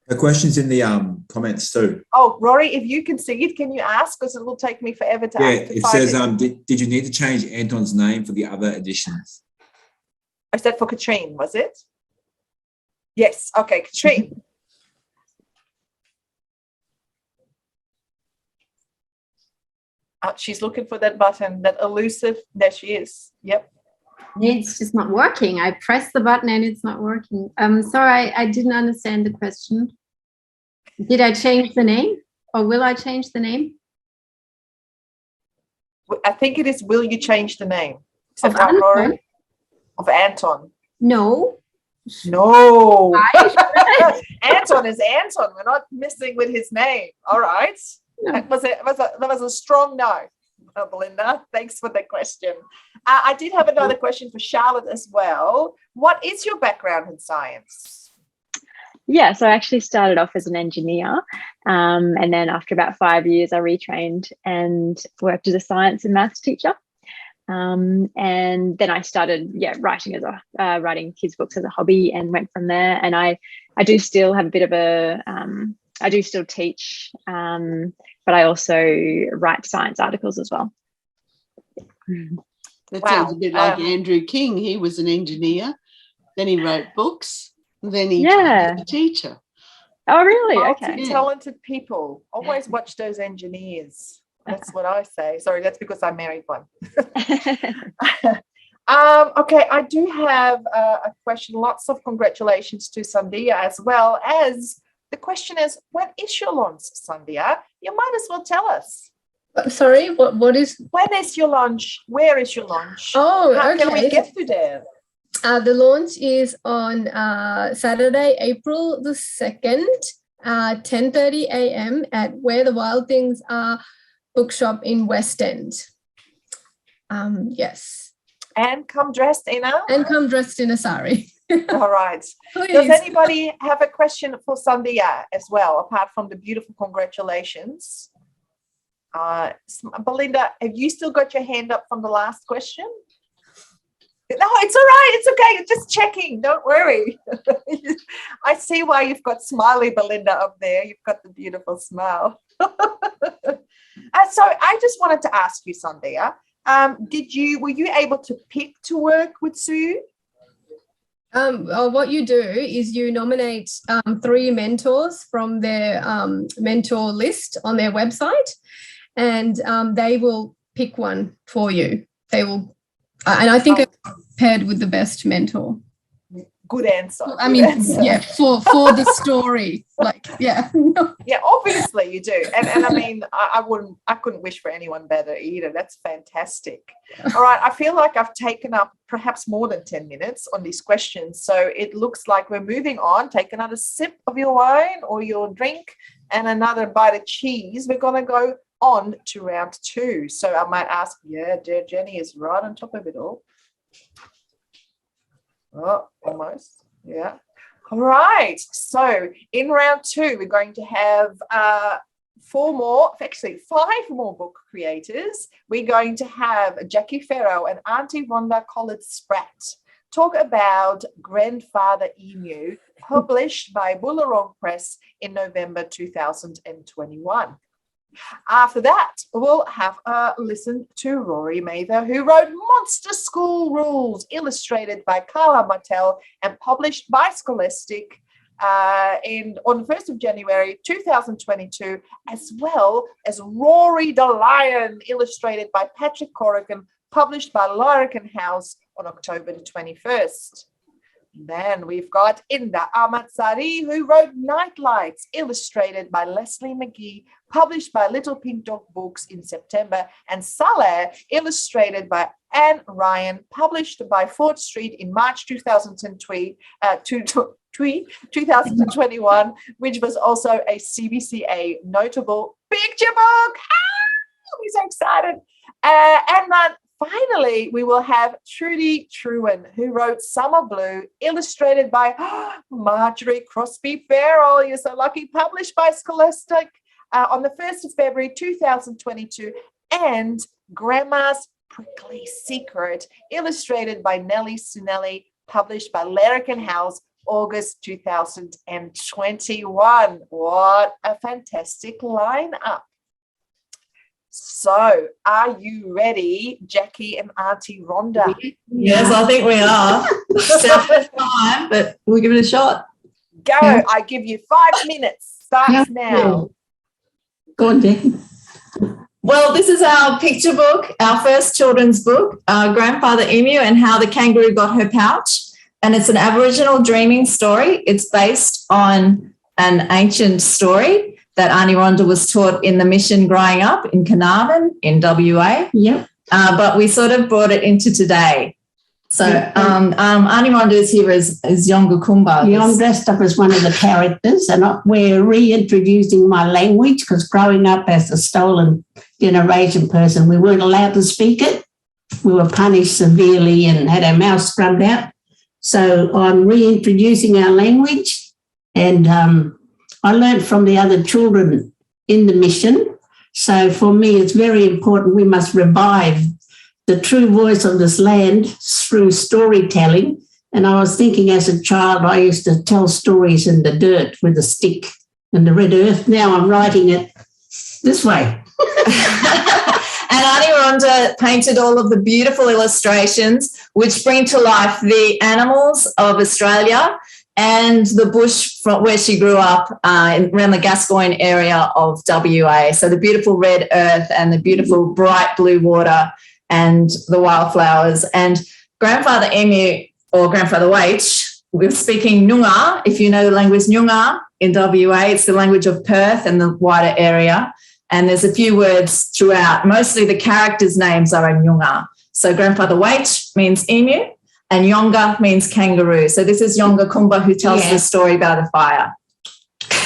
Speaker 8: The question's in the comments too.
Speaker 1: Oh, Rory, if you can see it, can you ask? Because it will take me forever to ask.
Speaker 8: Yeah, it says, did you need to change Anton's name for the other editions?
Speaker 1: Is that for Katrin, was it? Yes. Okay, Katrin. She's looking for that button, that elusive. There she is. Yep.
Speaker 3: It's just not working. I pressed the button and it's not working. Sorry, I didn't understand the question. Did I change the name, or will I change the name?
Speaker 1: I think it is, will you change the name?
Speaker 3: Of Anton?
Speaker 1: Rory? Of Anton.
Speaker 3: No.
Speaker 1: No. Anton is Anton. We're not messing with his name. All right. No. That was a strong no. Belinda, thanks for the question. I did have another question for Charlotte as well. What is your background in science?
Speaker 4: Yeah, so I actually started off as an engineer, and then after about 5 years, I retrained and worked as a science and maths teacher. And then I started, writing kids' books as a hobby, and went from there. And I do still have a bit of a, I do still teach, but I also write science articles as well.
Speaker 6: That sounds a bit like Andrew King. He was an engineer, then he wrote books, then he was a teacher.
Speaker 4: Oh, really?
Speaker 1: Okay. Talented people. Always watch those engineers. That's what I say. Sorry, that's because I married one. Okay, I do have a question. Lots of congratulations to Sandhya, as well as the question is, when is your launch, Sandhya? You might as well tell us.
Speaker 5: Sorry, what is?
Speaker 1: When is your launch? Where is your launch?
Speaker 5: Oh,
Speaker 1: how can we get you there?
Speaker 5: The launch is on Saturday, April the 2nd, 10:30 a.m. at Where the Wild Things Are bookshop in West End. Yes.
Speaker 1: And come dressed in a?
Speaker 5: And come dressed in a sari.
Speaker 1: All right.
Speaker 5: Please.
Speaker 1: Does anybody have a question for Sandhya as well, apart from the beautiful congratulations? Belinda, have you still got your hand up from the last question? No, it's all right. It's okay. Just checking. Don't worry. I see why you've got smiley Belinda up there. You've got the beautiful smile. So I just wanted to ask you, Sandhya, were you able to pick to work with Sue?
Speaker 5: What you do is you nominate 3 mentors from their mentor list on their website, and they will pick one for you. They will, and I think it's paired with the best mentor.
Speaker 1: Good answer.
Speaker 5: I mean, yeah, for the story, like, yeah.
Speaker 1: Yeah, obviously you do. And I mean, I couldn't wish for anyone better either. That's fantastic. All right, I feel like I've taken up perhaps more than 10 minutes on these questions. So it looks like we're moving on. Take another sip of your wine or your drink and another bite of cheese. We're going to go on to round 2. So I might ask, yeah, dear Jenny is right on top of it all. Oh, almost. Yeah. All right. So in round 2, we're going to have 5 more book creators. We're going to have Jackie Farrow and Auntie Rhonda Collett-Spratt talk about Grandfather Emu, published by Boolarong Press in November 2021. After that, we'll have a listen to Rory Mather, who wrote Monster School Rules, illustrated by Carla Martel and published by Scholastic on the 1st of January 2022, as well as Rory the Lion, illustrated by Patrick Corrigan, published by Larrikin House on October the 21st. Then we've got Inda Sari, who wrote Nightlights, illustrated by Leslie Mcgee, published by Little Pink Dog Books in September, and Saleh, illustrated by Anne Ryan, published by Ford Street in March 2021, which was also a CBCA notable picture book. We're so excited. And then finally, we will have Trudy Trewin, who wrote Summer Blue, illustrated by Marjorie Crosby Farrell. You're so lucky. Published by Scholastic on the 1st of February 2022. And Grandma's Prickly Secret, illustrated by Nellie Sunelli, published by Larrikin House, August 2021. What a fantastic lineup. So, are you ready, Jackie and Auntie Rhonda?
Speaker 9: Yes, I think we are. It's our first time, but we'll give it a shot.
Speaker 1: Go. Yeah. I give you 5 minutes. Starts now.
Speaker 9: Go on, Jackie. Well, this is our picture book, our first children's book, Grandfather Emu and How the Kangaroo Got Her Pouch. And it's an Aboriginal dreaming story. It's based on an ancient story that Auntie Rhonda was taught in the mission growing up in Carnarvon in WA. Yep. But we sort of brought it into today. So Auntie Rhonda is here as Yonga Kumba.
Speaker 10: Yeah, I'm dressed up as one of the characters, and we're reintroducing my language because growing up as a stolen generation person, we weren't allowed to speak it. We were punished severely and had our mouths scrubbed out. So I'm reintroducing our language, and I learned from the other children in the mission. So for me, it's very important we must revive the true voice of this land through storytelling. And I was thinking as a child, I used to tell stories in the dirt with a stick and the red earth. Now I'm writing it this way.
Speaker 9: And Auntie Rhonda painted all of the beautiful illustrations which bring to life the animals of Australia and the bush from where she grew up around the Gascoyne area of WA. So the beautiful red earth and the beautiful bright blue water and the wildflowers. And Grandfather Emu or Grandfather Waich, we're speaking Noongar. If you know the language Noongar in WA, it's the language of Perth and the wider area. And there's a few words throughout. Mostly the characters' names are in Noongar. So Grandfather Waich means emu, and Yonga means kangaroo. So this is Yonga Kumba who tells the story by the fire.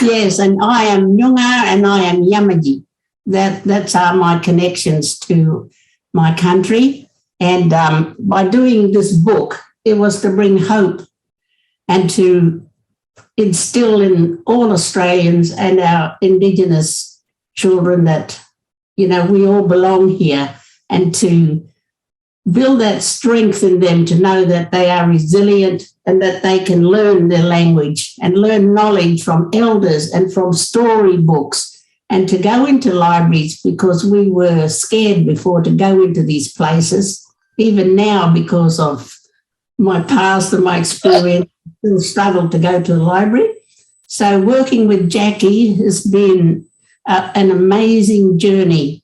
Speaker 10: Yes, and I am Noongar and I am Yamaji. That's my connections to my country. And by doing this book, it was to bring hope and to instill in all Australians and our Indigenous children that, we all belong here, and to build that strength in them to know that they are resilient and that they can learn their language and learn knowledge from elders and from storybooks, and to go into libraries, because we were scared before to go into these places. Even now, because of my past and my experience, I still struggle to go to a library. So working with Jackie has been an amazing journey.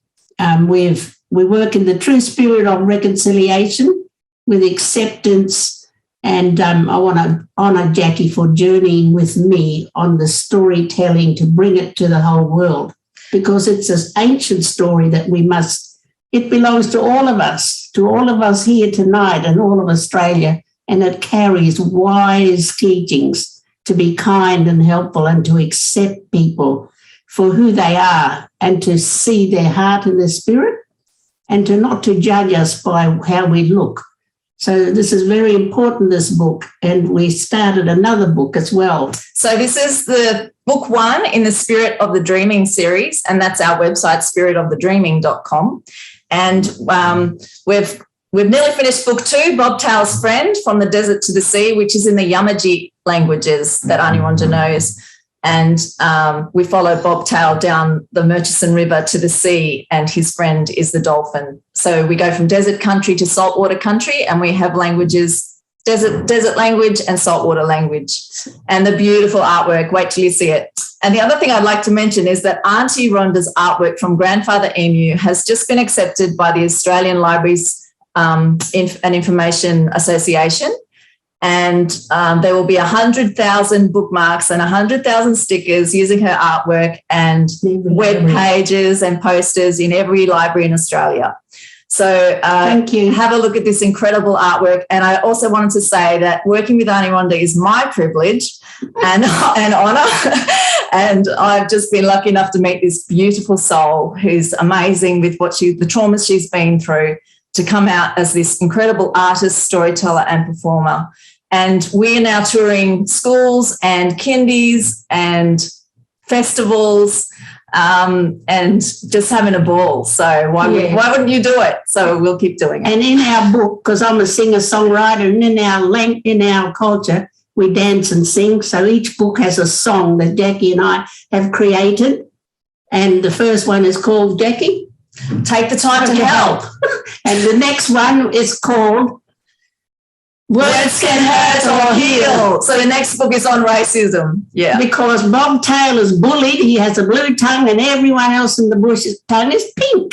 Speaker 10: We work in the true spirit of reconciliation with acceptance And I want to honour Jackie for journeying with me on the storytelling to bring it to the whole world, because it's an ancient story that it belongs to all of us here tonight and all of Australia, and it carries wise teachings to be kind and helpful and to accept people for who they are and to see their heart and their spirit and to not to judge us by how we look. So this is very important, this book, and we started another book as well.
Speaker 9: So this is the book 1 in the Spirit of the Dreaming series, and that's our website, spiritofthedreaming.com. And we've nearly finished book 2, Bobtail's Friend, From the Desert to the Sea, which is in the Mcgee languages that Auntie Rhonda knows. And we follow Bobtail down the Murchison River to the sea, and his friend is the dolphin. So we go from desert country to saltwater country, and we have languages, desert language and saltwater language. And the beautiful artwork, wait till you see it. And the other thing I'd like to mention is that Auntie Rhonda's artwork from Grandfather Emu has just been accepted by the Australian Libraries and Information Association. And there will be 100,000 bookmarks and 100,000 stickers using her artwork and web pages and posters in every library in Australia. So
Speaker 10: Thank you.
Speaker 9: Have a look at this incredible artwork. And I also wanted to say that working with Auntie Rhonda is my privilege and honour. And I've just been lucky enough to meet this beautiful soul who's amazing with the traumas she's been through, to come out as this incredible artist, storyteller and performer. And we are now touring schools and kindies and festivals and just having a ball. So why wouldn't you do it? So we'll keep doing it.
Speaker 10: And in our book, because I'm a singer-songwriter, and in our culture, we dance and sing. So each book has a song that Jackie and I have created. And the first one is called, Jackie?
Speaker 9: Take the Time to Help.
Speaker 10: And the next one is called
Speaker 9: Words Can Hurt or Heal. So the next book is on racism. Yeah.
Speaker 10: Because Bobtail is bullied, he has a blue tongue, and everyone else in the bush's tongue is pink.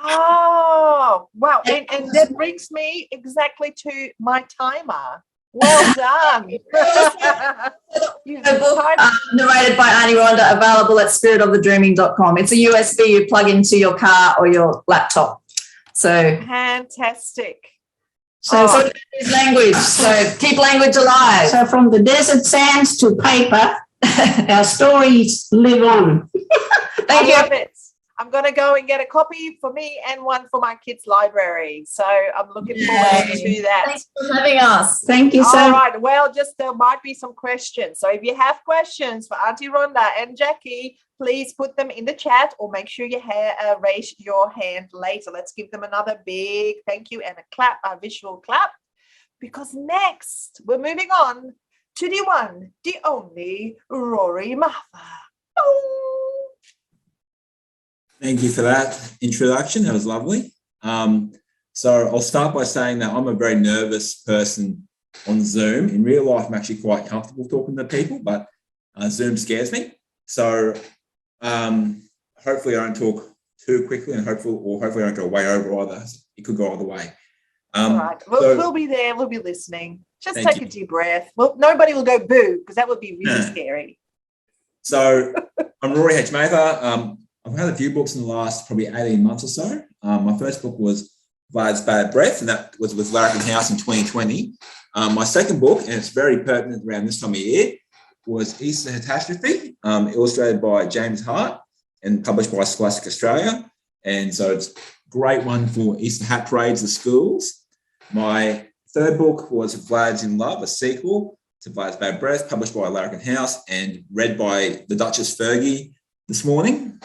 Speaker 1: Oh, wow. And that brings me exactly to my timer. Well done.
Speaker 9: A book narrated by Auntie Rhonda, available at spiritofthedreaming.com. It's a USB you plug into your car or your laptop. So
Speaker 1: fantastic.
Speaker 9: So it's language. So keep language alive.
Speaker 10: So from the desert sands to paper, our stories live on.
Speaker 1: Thank you. Love it. I'm going to go and get a copy for me and one for my kids' library. So I'm looking forward to that.
Speaker 9: Thanks for having us.
Speaker 10: Thank you, sir.
Speaker 1: All right. Well, there might be some questions. So if you have questions for Auntie Rhonda and Jackie, please put them in the chat, or make sure you raise your hand later. Let's give them another big thank you and a visual clap, because next we're moving on to the one, the only Rory Martha. Oh.
Speaker 8: Thank you for that introduction. That was lovely. So I'll start by saying that I'm a very nervous person on Zoom. In real life, I'm actually quite comfortable talking to people, but Zoom scares me. So hopefully I don't talk too quickly, and hopefully I don't go way over either. It could go either way.
Speaker 1: All right. We'll be there. We'll be listening. Just take a deep breath. Well, nobody will go boo, because that would be really scary.
Speaker 8: So I'm Rory H. Mather. I've had a few books in the last probably 18 months or so. My first book was Vlad's Bad Breath, and that was with Larrikin House in 2020. My second book, and it's very pertinent around this time of year, was Easter Catastrophe, illustrated by James Hart and published by Scholastic Australia. And so it's a great one for Easter hat parades at schools. My third book was Vlad's in Love, a sequel to Vlad's Bad Breath, published by Larrikin House and read by the Duchess Fergie this morning.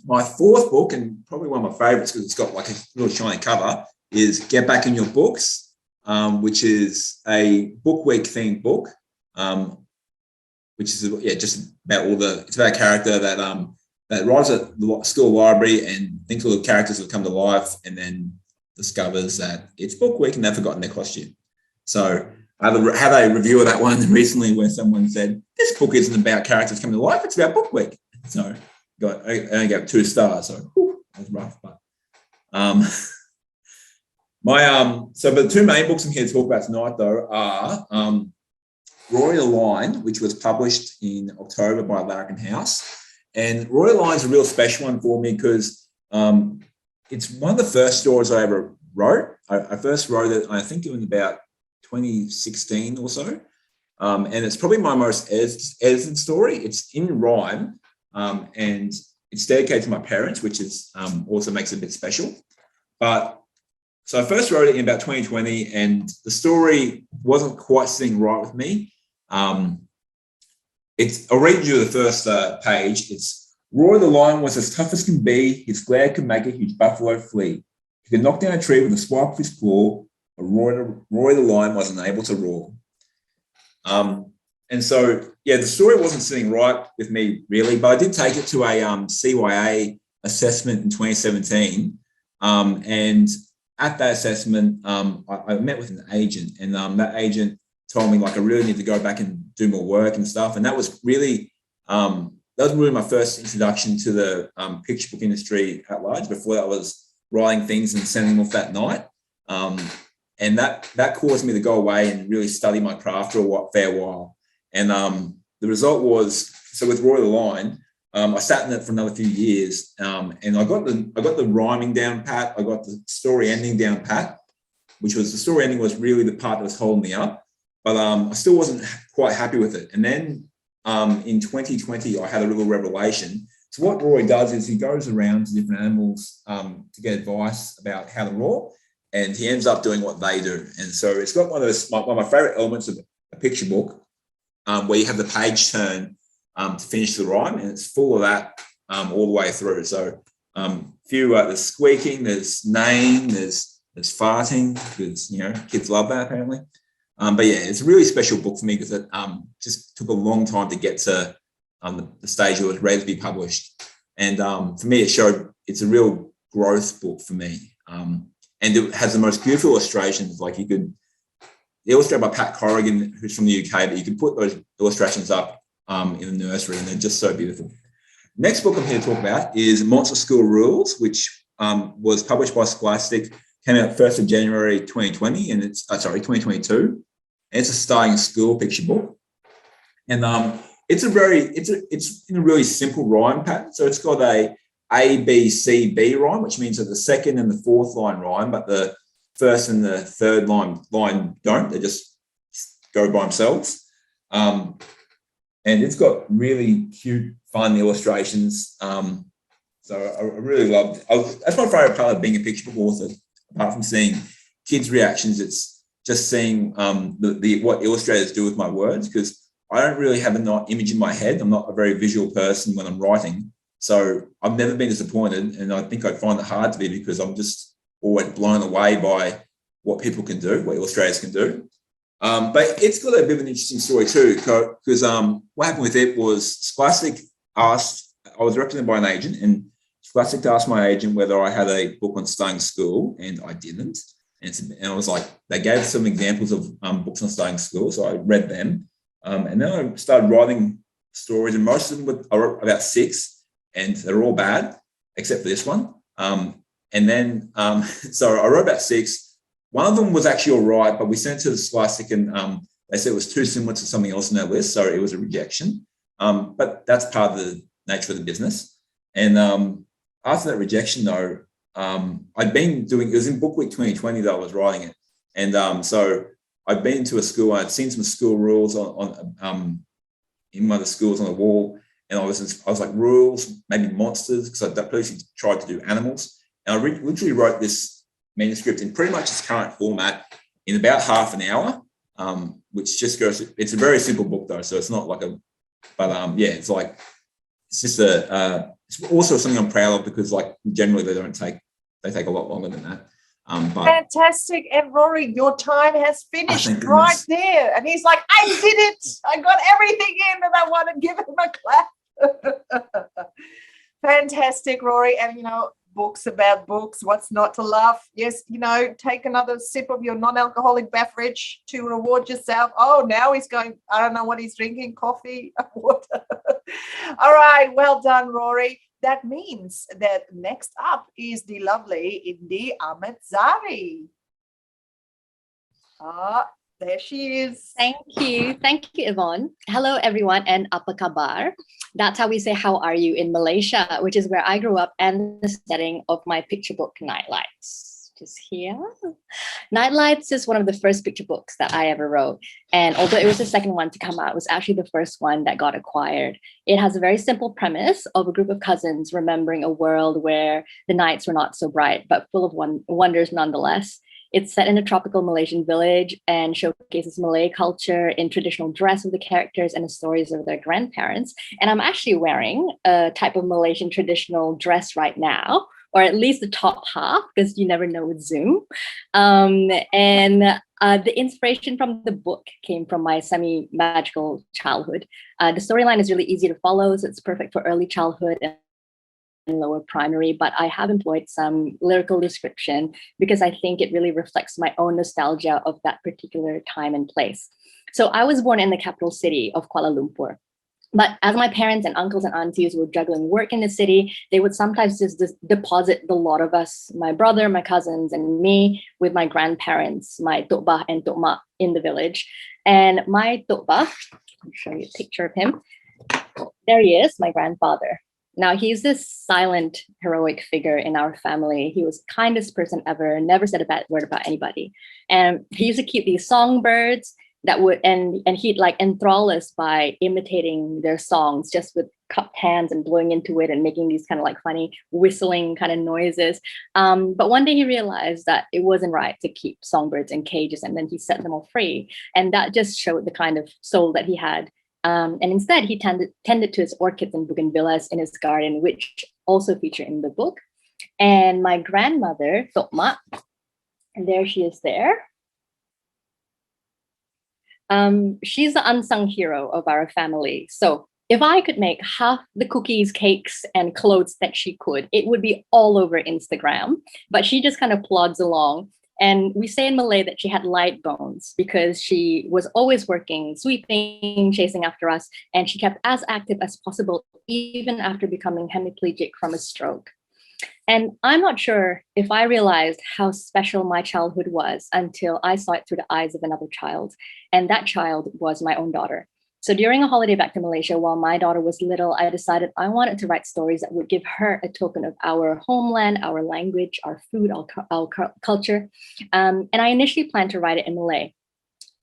Speaker 8: My fourth book, and probably one of my favourites because it's got like a little shiny cover, is Get Back in Your Books, which is a book week themed book, which is just about it's about a character that arrives at the school library and thinks all the characters have come to life, and then discovers that it's book week and they've forgotten their costume. So I had a review of that one recently where someone said, this book isn't about characters coming to life, it's about book week. So I only gave it 2 stars, so that was rough. But So the two main books I'm here to talk about tonight, though, are Rory Does, which was published in October by Larkin House. And Rory Does is a real special one for me because it's one of the first stories I ever wrote. I first wrote it, I think it was about 2016 or so. And it's probably my most edited story. It's in rhyme, and it's dedicated to my parents, which is also makes it a bit special. But so I first wrote it in about 2020, and the story wasn't quite sitting right with me. I'll read you the first page. It's Rory the lion was as tough as can be. His glare could make a huge buffalo flee. He could knock down a tree with a swipe of his claw. But Rory the lion was unable to roar. And so, yeah, the story wasn't sitting right with me really, but I did take it to a CYA assessment in 2017. And at that assessment, I met with an agent, and that agent told me like I really need to go back and do more work and stuff. And that was really my first introduction to the picture book industry at large. Before that, I was writing things and sending them off that night. And that caused me to go away and really study my craft for a fair while. And the result was, so with Rory the Lion, I sat in it for another few years, and I got the rhyming down pat. I got the story ending down pat, which was the story ending was really the part that was holding me up. But I still wasn't quite happy with it. And then in 2020, I had a little revelation. So what Rory does is he goes around to different animals to get advice about how to roar, and he ends up doing what they do. And so it's got one of my favorite elements of a picture book, where you have the page turn to finish the rhyme, and it's full of that all the way through. So there's squeaking, there's neighing, there's farting, because kids love that apparently. But yeah, it's a really special book for me because it just took a long time to get to the stage where it was ready to be published. And for me, it's a real growth book for me. And it has the most beautiful illustrations. Like illustrated by Pat Corrigan, who's from the UK, but you can put those illustrations up in the nursery, and they're just so beautiful. Next book I'm here to talk about is Monster School Rules, which was published by Scholastic, came out 1st of January 2020, and it's 2022. And it's a starting school picture book. And it's in a really simple rhyme pattern. So it's got A, B, C, B rhyme, which means that the second and the fourth line rhyme, but the first and the third line don't. They just go by themselves. And it's got really cute, fun illustrations. So I really loved it. That's my favorite part of being a picture book author. Apart from seeing kids' reactions, it's just seeing what illustrators do with my words, because I don't really have an image in my head. I'm not a very visual person when I'm writing. So I've never been disappointed, and I think I find it hard to be, because I'm just always blown away by what people can do, what illustrators can do. But it's got a bit of an interesting story too, because what happened with it was Scholastic asked, I was represented by an agent, and Scholastic asked my agent whether I had a book on starting school, and I didn't. And I was like, they gave some examples of books on starting school, so I read them. And then I started writing stories, and most of them I wrote about 6, and they're all bad, except for this one. And then, so I wrote about 6. One of them was actually all right, but we sent it to the Scholastic, and they said it was too similar to something else in our list, so it was a rejection. But that's part of the nature of the business. And after that rejection, though, I'd been doing, it was in Book Week 2020 that I was writing it. And so I'd been to a school, I'd seen some school rules on in one of the schools on the wall, and I was like, rules, maybe monsters, because I'd previously tried to do animals. And I literally wrote this manuscript in pretty much its current format in about half an hour, which just goes, it's a very simple book though, so it's not like it's like, it's just it's also something I'm proud of, because like generally they take a lot longer than that. But
Speaker 1: fantastic. And Rory, your time has finished right there. And he's like, I did it. I got everything in, and I want to give him a clap. Fantastic, Rory. And books about books, what's not to love? Yes, take another sip of your non-alcoholic beverage to reward yourself. Oh, now he's going, I don't know what he's drinking, coffee, water. All right, well done, Rory. That means that next up is the lovely Indie Ahmed Sari. There she is.
Speaker 11: Thank you. Thank you, Yvonne. Hello, everyone, and apa kabar? That's how we say how are you in Malaysia, which is where I grew up and the setting of my picture book, Nightlights. Just here. Nightlights is one of the first picture books that I ever wrote. And although it was the second one to come out, it was actually the first one that got acquired. It has a very simple premise of a group of cousins remembering a world where the nights were not so bright, but full of wonders nonetheless. It's set in a tropical Malaysian village and showcases Malay culture in traditional dress of the characters and the stories of their grandparents. And I'm actually wearing a type of Malaysian traditional dress right now, or at least the top half, because you never know with Zoom. The inspiration from the book came from my semi-magical childhood. The storyline is really easy to follow, so it's perfect for early childhood and lower primary, but I have employed some lyrical description because I think it really reflects my own nostalgia of that particular time and place. So I was born in the capital city of Kuala Lumpur. But as my parents and uncles and aunties were juggling work in the city, they would sometimes just deposit the lot of us, my brother, my cousins, and me, with my grandparents, my Tok Bah and Tok Mak, in the village. And my Tok Bah, I'll show you a picture of him. There he is, my grandfather. Now, he's this silent, heroic figure in our family. He was the kindest person ever, never said a bad word about anybody. And he used to keep these songbirds that would, and he'd like enthrall us by imitating their songs just with cupped hands and blowing into it and making these kind of like funny whistling kind of noises. But one day he realized that it wasn't right to keep songbirds in cages, and then he set them all free. And that just showed the kind of soul that he had. And instead, he tended to his orchids and bougainvilleas in his garden, which also feature in the book. And my grandmother, Tok Mak, and there she is there. She's the unsung hero of our family. So if I could make half the cookies, cakes, and clothes that she could, it would be all over Instagram. But she just kind of plods along. And we say in Malay that she had light bones because she was always working, sweeping, chasing after us, and she kept as active as possible, even after becoming hemiplegic from a stroke. And I'm not sure if I realized how special my childhood was until I saw it through the eyes of another child. And that child was my own daughter. So during a holiday back to Malaysia, while my daughter was little, I decided I wanted to write stories that would give her a token of our homeland, our language, our food, our culture. And I initially planned to write it in Malay.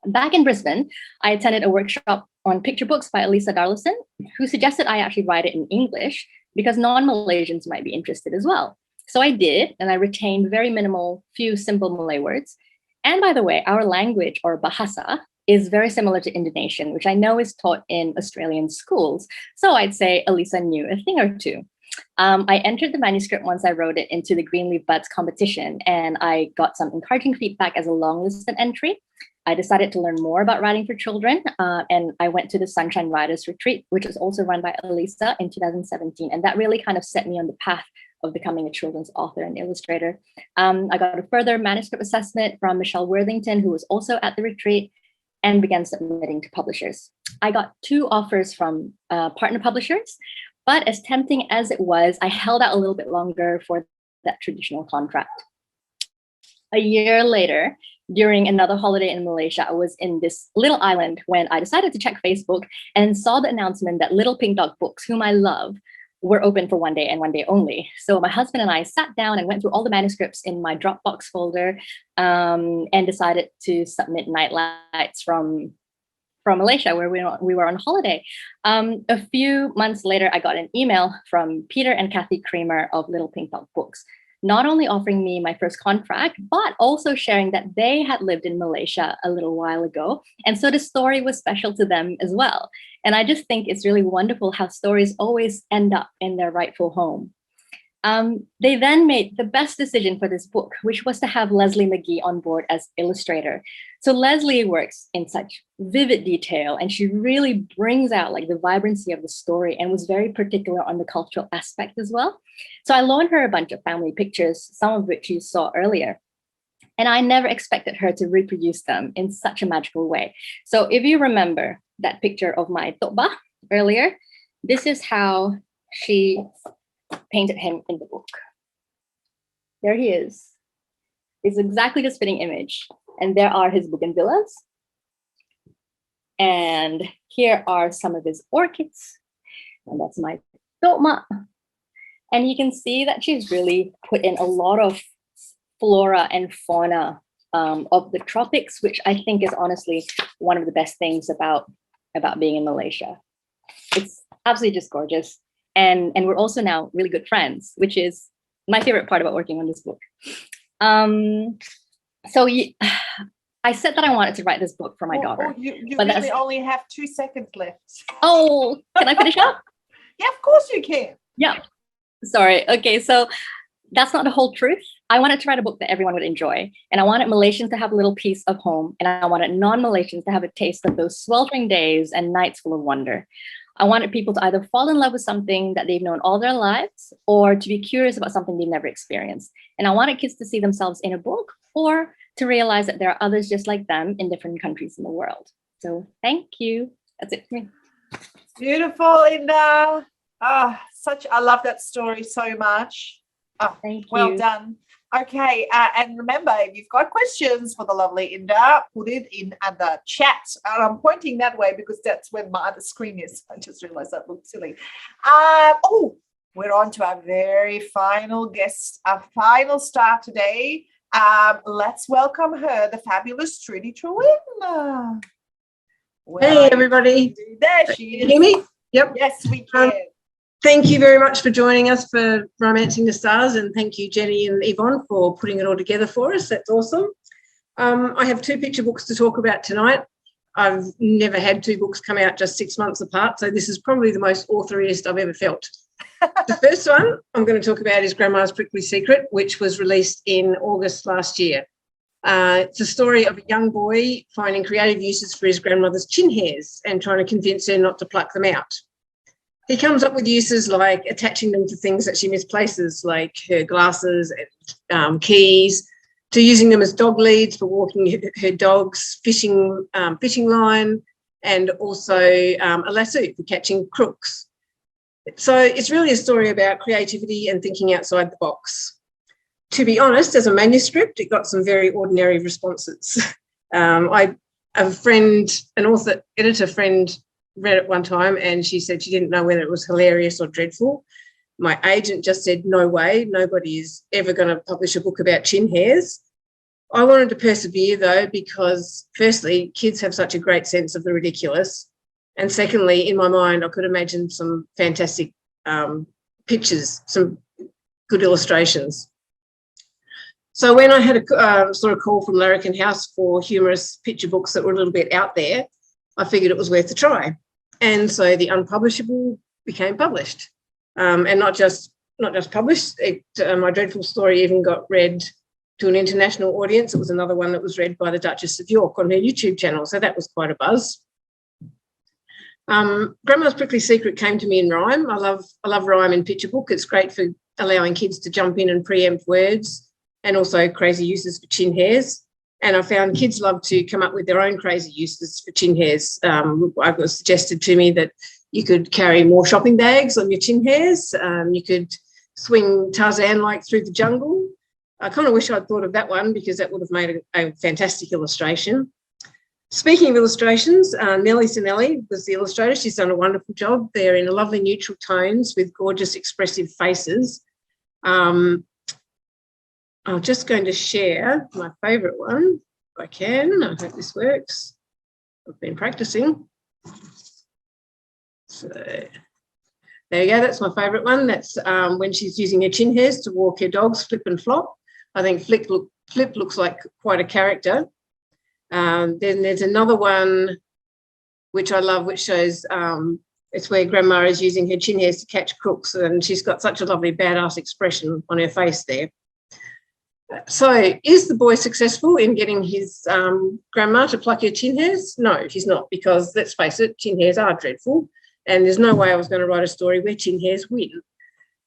Speaker 11: Back in Brisbane, I attended a workshop on picture books by Elisa Darlison, who suggested I actually write it in English because non-Malaysians might be interested as well. So I did, and I retained very minimal, few simple Malay words. And by the way, our language, or bahasa, is very similar to Indonesian, which I know is taught in Australian schools. So I'd say Elisa knew a thing or two. I entered the manuscript once I wrote it into the Greenleaf Buds competition, and I got some encouraging feedback as a long-listed entry. I decided to learn more about writing for children, and I went to the Sunshine Writers Retreat, which was also run by Elisa in 2017, and that really kind of set me on the path of becoming a children's author and illustrator. I got a further manuscript assessment from Michelle Worthington, who was also at the retreat, and began submitting to publishers. I got 2 offers from partner publishers, but as tempting as it was, I held out a little bit longer for that traditional contract. A year later, during another holiday in Malaysia, I was in this little island when I decided to check Facebook and saw the announcement that Little Pink Dog Books, whom I love, were open for one day and one day only. So my husband and I sat down and went through all the manuscripts in my Dropbox folder and decided to submit Nightlights from Malaysia, where we were on holiday. A few months later, I got an email from Peter and Kathy Creamer of Little Pink Dog Books, not only offering me my first contract, but also sharing that they had lived in Malaysia a little while ago. And so the story was special to them as well. And I just think it's really wonderful how stories always end up in their rightful home. They then made the best decision for this book, which was to have Leslie Mcgee on board as illustrator. So Leslie works in such vivid detail, and she really brings out like the vibrancy of the story and was very particular on the cultural aspect as well. So I loaned her a bunch of family pictures, some of which you saw earlier. And I never expected her to reproduce them in such a magical way. So if you remember that picture of my Tok Bah earlier, this is how she painted him in the book. There he is. is exactly the spitting image. And there are his bougainvilleas. And here are some of his orchids. And that's my Amma. And you can see that she's really put in a lot of flora and fauna of the tropics, which I think is honestly one of the best things about being in Malaysia. It's absolutely just gorgeous. And we're also now really good friends, which is my favorite part about working on this book. I said that I wanted to write this book for my daughter.
Speaker 1: You really only have 2 seconds left.
Speaker 11: Oh, can I finish up?
Speaker 1: Yeah, of course you can.
Speaker 11: Yeah. Sorry. Okay, so that's not the whole truth. I wanted to write a book that everyone would enjoy. And I wanted Malaysians to have a little piece of home. And I wanted non-Malaysians to have a taste of those sweltering days and nights full of wonder. I wanted people to either fall in love with something that they've known all their lives or to be curious about something they've never experienced. And I wanted kids to see themselves in a book or to realize that there are others just like them in different countries in the world. So thank you. That's it for me.
Speaker 1: Beautiful, Linda. I love that story so much.
Speaker 11: Thank you.
Speaker 1: Well done. Okay, and remember, if you've got questions for the lovely Inda, put it in the chat. And I'm pointing that way because that's where my other screen is. I just realized that looked silly. We're on to our very final guest, our final star today. Let's welcome her, the fabulous Trudy Toowoomba.
Speaker 12: Hey, everybody.
Speaker 1: There she is.
Speaker 12: Can you hear me? Yep.
Speaker 1: Yes, we can.
Speaker 12: Thank you very much for joining us for Romancing the Stars, and thank you, Jenny and Yvonne, for putting it all together for us. That's awesome. I have 2 picture books to talk about tonight. I've never had 2 books come out just 6 months apart, so this is probably the most authoriest I've ever felt. The first one I'm going to talk about is Grandma's Prickly Secret, which was released in August last year. It's a story of a young boy finding creative uses for his grandmother's chin hairs and trying to convince her not to pluck them out. He comes up with uses like attaching them to things that she misplaces, like her glasses and keys, to using them as dog leads for walking her dogs, fishing line, and also a lasso for catching crooks. So it's really a story about creativity and thinking outside the box. To be honest, as a manuscript, it got some very ordinary responses. A friend, an author, editor friend, read it one time and she said she didn't know whether it was hilarious or dreadful. My agent just said, no way, nobody is ever going to publish a book about chin hairs. I wanted to persevere though, because firstly, kids have such a great sense of the ridiculous. And secondly, in my mind, I could imagine some fantastic pictures, some good illustrations. So when I had a sort of call from Larrikin House for humorous picture books that were a little bit out there, I figured it was worth a try. And so the unpublishable became published. And not just published, my dreadful story even got read to an international audience. It was another one that was read by the Duchess of York on her YouTube channel. So that was quite a buzz. Grandma's Prickly Secret came to me in rhyme. I love rhyme in picture book. It's great for allowing kids to jump in and preempt words, and also crazy uses for chin hairs. And I found kids love to come up with their own crazy uses for chin hairs. It was suggested to me that you could carry more shopping bags on your chin hairs. You could swing Tarzan-like through the jungle. I kind of wish I'd thought of that one because that would have made a fantastic illustration. Speaking of illustrations, Nellie Sinelli was the illustrator. She's done a wonderful job. They're in lovely neutral tones with gorgeous expressive faces. I'm just going to share my favourite one, if I can. I hope this works. I've been practicing. So there you go. That's my favourite one. That's when she's using her chin hairs to walk her dogs, Flip and Flop. I think Flip looks like quite a character. Then there's another one which I love, which shows it's where Grandma is using her chin hairs to catch crooks, and she's got such a lovely badass expression on her face there. So is the boy successful in getting his grandma to pluck her chin hairs? No, he's not, because let's face it, chin hairs are dreadful, and there's no way I was going to write a story where chin hairs win.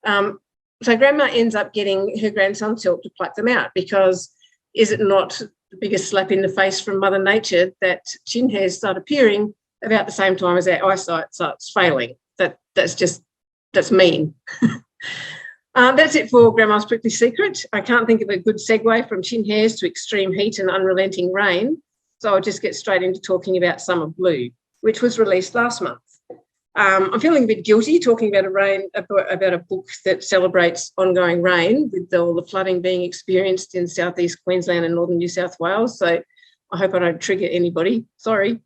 Speaker 12: So Grandma ends up getting her grandson's help to pluck them out, because is it not the biggest slap in the face from Mother Nature that chin hairs start appearing about the same time as our eyesight starts failing? That's mean. That's it for Grandma's Prickly Secret. I can't think of a good segue from chin hairs to extreme heat and unrelenting rain, so I'll just get straight into talking about Summer Blue, which was released last month. I'm feeling a bit guilty talking about a book that celebrates ongoing rain, with all the flooding being experienced in southeast Queensland and northern New South Wales, so I hope I don't trigger anybody. Sorry.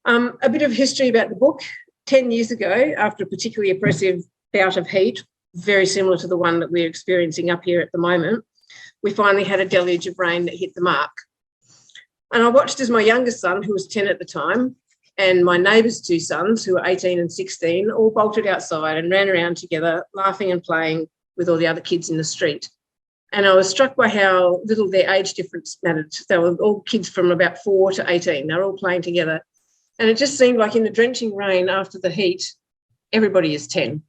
Speaker 12: A bit of history about the book. 10 years ago, after a particularly oppressive bout of heat, very similar to the one that we're experiencing up here at the moment, we finally had a deluge of rain that hit the mark. And I watched as my youngest son, who was 10 at the time, and my neighbour's two sons, who were 18 and 16, all bolted outside and ran around together, laughing and playing with all the other kids in the street. And I was struck by how little their age difference mattered. They were all kids from about 4 to 18. They were all playing together. And it just seemed like in the drenching rain after the heat, everybody is 10.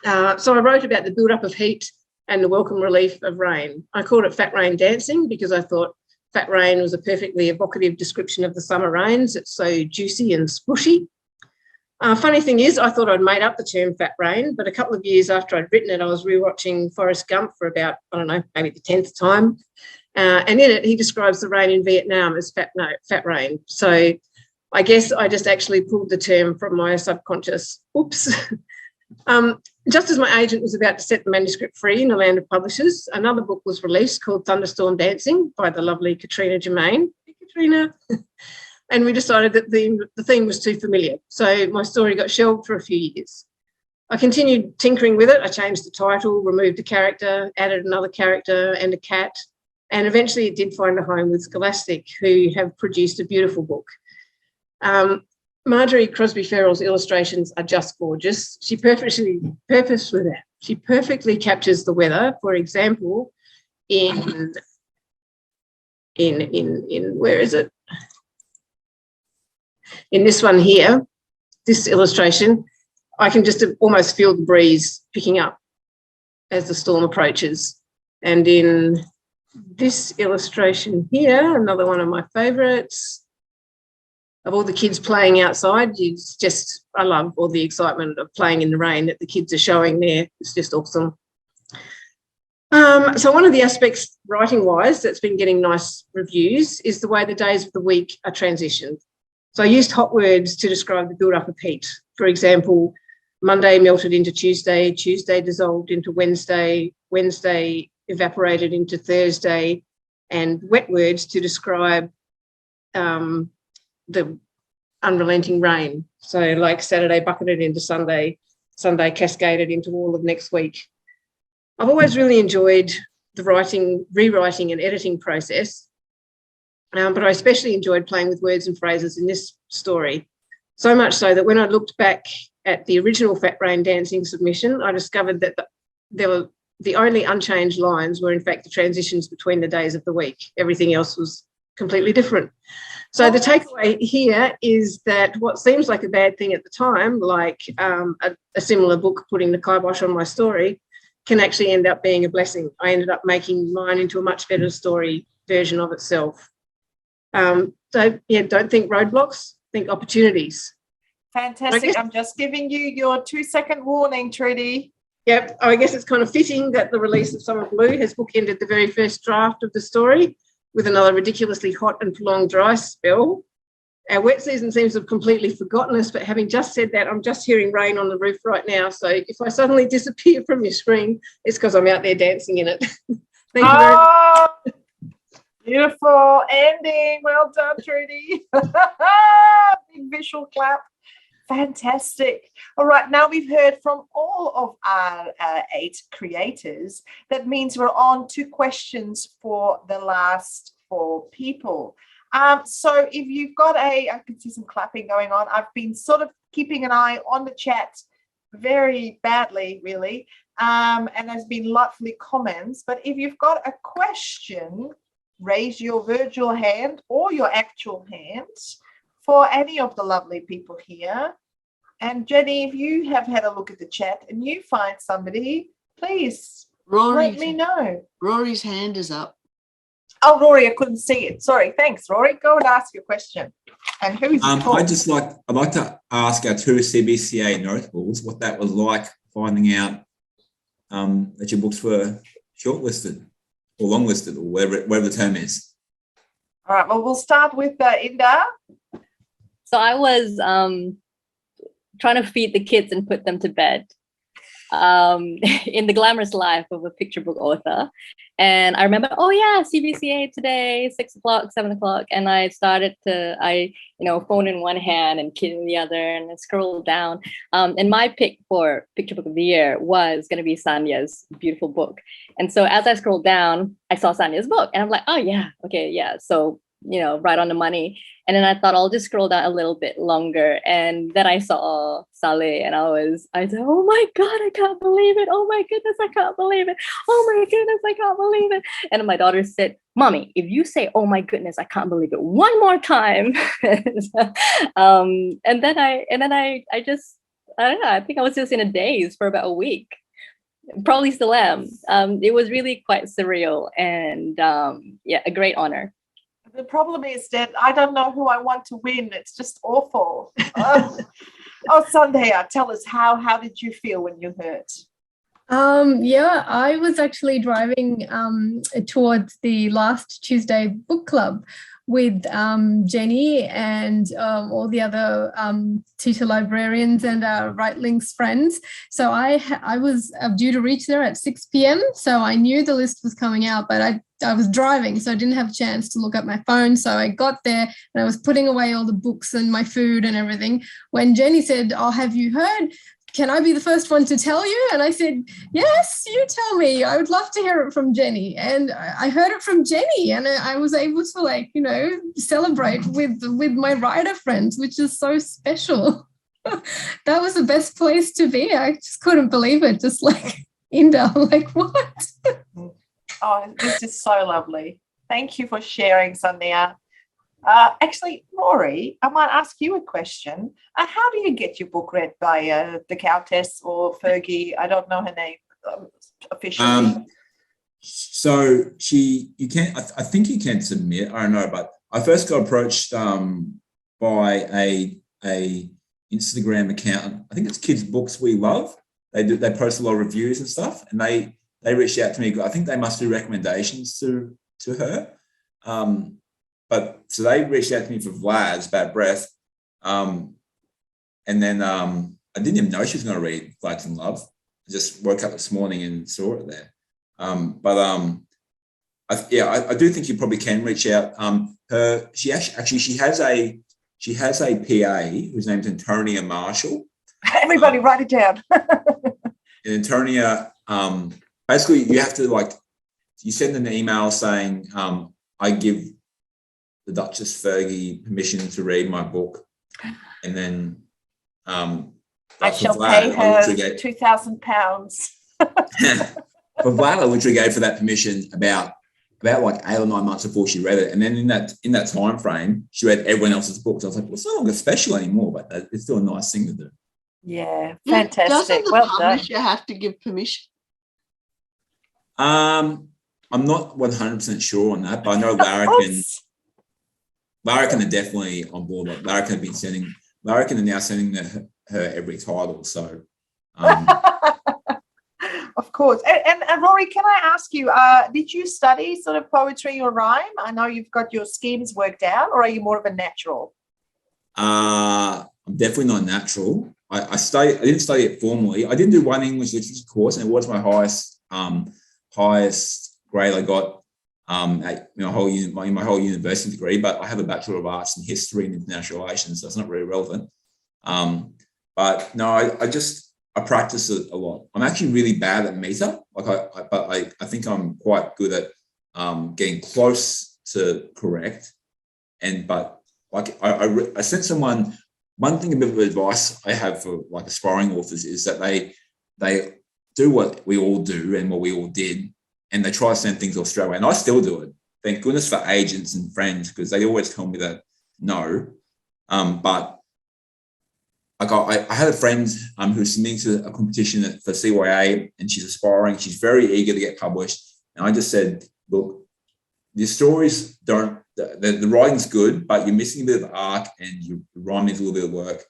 Speaker 12: So I wrote about the build-up of heat and the welcome relief of rain. I called it Fat Rain Dancing because I thought fat rain was a perfectly evocative description of the summer rains. It's so juicy and squishy. Funny thing is, I thought I'd made up the term fat rain, but a couple of years after I'd written it, I was rewatching Forrest Gump for about, I don't know, maybe the 10th time. And in it, he describes the rain in Vietnam as fat rain. So I guess I just actually pulled the term from my subconscious. Oops. Just as my agent was about to set the manuscript free in the land of publishers, another book was released called Thunderstorm Dancing by the lovely Katrina Germain. Hey, Katrina. And we decided that the theme was too familiar. So my story got shelved for a few years. I continued tinkering with it. I changed the title, removed a character, added another character and a cat. And eventually it did find a home with Scholastic, who have produced a beautiful book. Marjorie Crosby Ferrell's illustrations are just gorgeous. She perfectly captures the weather. For example, in where is it? In this one here, this illustration, I can just almost feel the breeze picking up as the storm approaches. And in this illustration here, another one of my favourites, of all the kids playing outside, I love all the excitement of playing in the rain that the kids are showing there. It's just awesome. So one of the aspects writing-wise that's been getting nice reviews is the way the days of the week are transitioned. So I used hot words to describe the build-up of heat. For example, Monday melted into Tuesday, Tuesday dissolved into Wednesday, Wednesday evaporated into Thursday, and wet words to describe the unrelenting rain. So like Saturday bucketed into Sunday, Sunday cascaded into all of next week. I've always really enjoyed the writing, rewriting and editing process, but I especially enjoyed playing with words and phrases in this story. So much so that when I looked back at the original Fat Rain Dancing submission, I discovered that the only unchanged lines were in fact the transitions between the days of the week. Everything else was completely different. So the takeaway here is that what seems like a bad thing at the time, like a similar book putting the kibosh on my story, can actually end up being a blessing. I ended up making mine into a much better story version of itself. So, yeah, don't think roadblocks, think opportunities.
Speaker 1: Fantastic. I'm just giving you your 2-second warning, Trudy.
Speaker 12: Yep, I guess it's kind of fitting that the release of Summer Blue has bookended the very first draft of the story with another ridiculously hot and prolonged dry spell. Our wet season seems to have completely forgotten us, but having just said that, I'm just hearing rain on the roof right now. So if I suddenly disappear from your screen, it's because I'm out there dancing in it. Thank you very much.
Speaker 1: Beautiful ending. Well done, Trudy. Big visual clap. Fantastic. All right, now we've heard from all of our 8 creators. That means we're on to questions for the last 4 people. So if you've got I can see some clapping going on. I've been sort of keeping an eye on the chat very badly, really, and there's been lovely comments. But if you've got a question, raise your virtual hand or your actual hand for any of the lovely people here. And Jenny, if you have had a look at the chat and you find somebody, please let me know.
Speaker 6: Rory's hand is up.
Speaker 1: Oh, Rory, I couldn't see it. Sorry. Thanks, Rory. Go and ask your question. And who's
Speaker 8: I'd like to ask our 2 CBCA notables what that was like finding out that your books were shortlisted or longlisted or whatever the term is?
Speaker 1: All right, well, we'll start with Inda.
Speaker 11: So I was trying to feed the kids and put them to bed in the glamorous life of a picture book author. And I remember, oh yeah, CBCA today, 6 o'clock, 7 o'clock. And I started to, phone in one hand and kid in the other, and I scrolled down. And my pick for picture book of the year was going to be Sandhya's beautiful book. And so as I scrolled down, I saw Sandhya's book and I'm like, oh yeah, okay, yeah. So, right on the money. And then I thought I'll just scroll down a little bit longer. And then I saw Saleh and I said, oh my God, I can't believe it. Oh my goodness, I can't believe it. Oh my goodness, I can't believe it. And my daughter said, Mommy, if you say, oh my goodness, I can't believe it one more time. And then I just, I don't know, I think I was just in a daze for about a week. Probably still am. It was really quite surreal and a great honor.
Speaker 1: The problem is that I don't know who I want to win. It's just awful. Oh, Sandhya, tell us how did you feel when you heard?
Speaker 5: I was actually driving towards the last Tuesday book club with Jenny and all the other teacher librarians and Right Links friends. So I was due to reach there at 6 p.m. So I knew the list was coming out, but I was driving, so I didn't have a chance to look at my phone. So I got there and I was putting away all the books and my food and everything when Jenny said, oh, have you heard? Can I be the first one to tell you? And I said, yes, you tell me. I would love to hear it from Jenny. And I heard it from Jenny and I was able to celebrate with my writer friends, which is so special. That was the best place to be. I just couldn't believe it. Just like Inda, like what?
Speaker 1: Oh, this is so lovely. Thank you for sharing, Sandhya. Actually, Rory, I might ask you a question. How do you get your book read by the Countess or Fergie? I don't know her name officially.
Speaker 8: So you can. I think you can submit. I don't know, but I first got approached by a Instagram account. I think it's Kids Books We Love. They post a lot of reviews and stuff, and they reached out to me. I think they must do recommendations to her. But so they reached out to me for Vlad's Bad Breath. And then I didn't even know she was going to read Vlad's in Love. I just woke up this morning and saw it there. I do think you probably can reach out. She has a PA whose name's Antonia Marshall.
Speaker 1: Everybody write it down.
Speaker 8: And Antonia, basically you have to you send an email saying, I give the Duchess Fergie permission to read my book, and then
Speaker 1: I shall pay her £2,000.
Speaker 8: For Vlad, I literally gave for that permission about 8 or 9 months before she read it, and then in that time frame, she read everyone else's books. I was like, well, it's not like special anymore, but it's still a nice thing to do.
Speaker 1: Yeah, fantastic.
Speaker 6: Doesn't the publisher have to give permission?
Speaker 8: I'm not 100% sure on that, but I know Larrikin are definitely on board. Larrikin are now sending her every title. So,
Speaker 1: of course. And Rory, can I ask you, did you study sort of poetry or rhyme? I know you've got your schemes worked out, or are you more of a natural?
Speaker 8: I'm definitely not natural. I didn't study it formally. I did do one English literature course, and it was my highest grade I got at my whole university degree. But I have a Bachelor of Arts in History and International Relations, so it's not really relevant. But no, I practice it a lot. I'm actually really bad at meter. I think I'm quite good at getting close to correct. I sent someone. One thing, a bit of advice I have for aspiring authors is that they do what we all do and what we all did, and they try to send things off straight away. And I still do it. Thank goodness for agents and friends, because they always tell me that no. But I had a friend who's submitting to a competition for CYA, and she's aspiring. She's very eager to get published. And I just said, look, your stories don't, the writing's good, but you're missing a bit of the arc, and your rhyming is a little bit of work,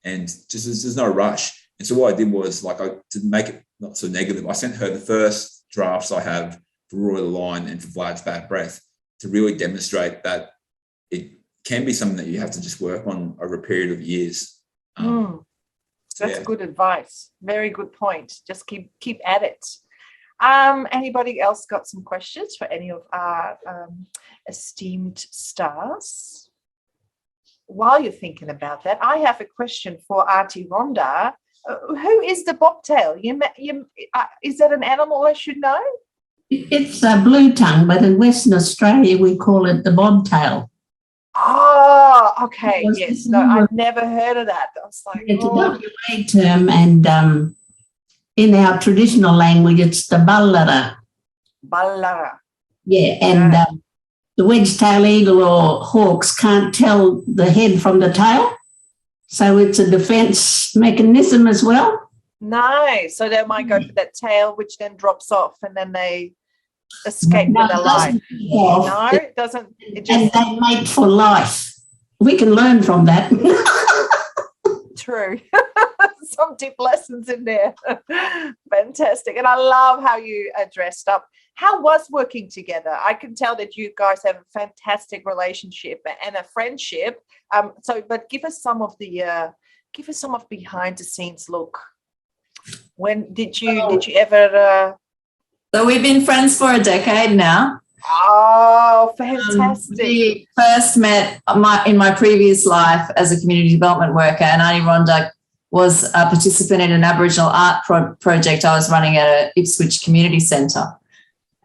Speaker 8: and just there's no rush. And so what I did was to make it not so negative. I sent her the first drafts I have for Royal Line and for Vlad's Bad Breath to really demonstrate that it can be something that you have to just work on over a period of years.
Speaker 1: That's good advice. Very good point. Just keep at it. Anybody else got some questions for any of our esteemed stars? While you're thinking about that, I have a question for Auntie Rhonda. Who is the bobtail? Is that an animal I should know?
Speaker 10: It's a blue tongue, but in Western Australia we call it the bobtail.
Speaker 1: Oh, okay. Yes. No, I've never heard of that. I was like,
Speaker 10: it's a WA term, and in our traditional language, it's the ballara.
Speaker 1: Ballara.
Speaker 10: Yeah, and the wedge-tailed eagle or hawks can't tell the head from the tail, so it's a defence mechanism as well.
Speaker 1: Nice. So they might go for that tail, which then drops off, and then they escape with their life. No, it doesn't. It just...
Speaker 10: And they mate for life. We can learn from that.
Speaker 1: True. Some deep lessons in there. Fantastic. And I love how you dressed up. How was working together? I can tell that you guys have a fantastic relationship and a friendship. But give us some of behind the scenes look. When did you ever?
Speaker 9: So we've been friends for a decade now.
Speaker 1: Oh, fantastic.
Speaker 9: We first met in my previous life as a community development worker, and Auntie Rhonda was a participant in an Aboriginal art project I was running at a Ipswich community centre.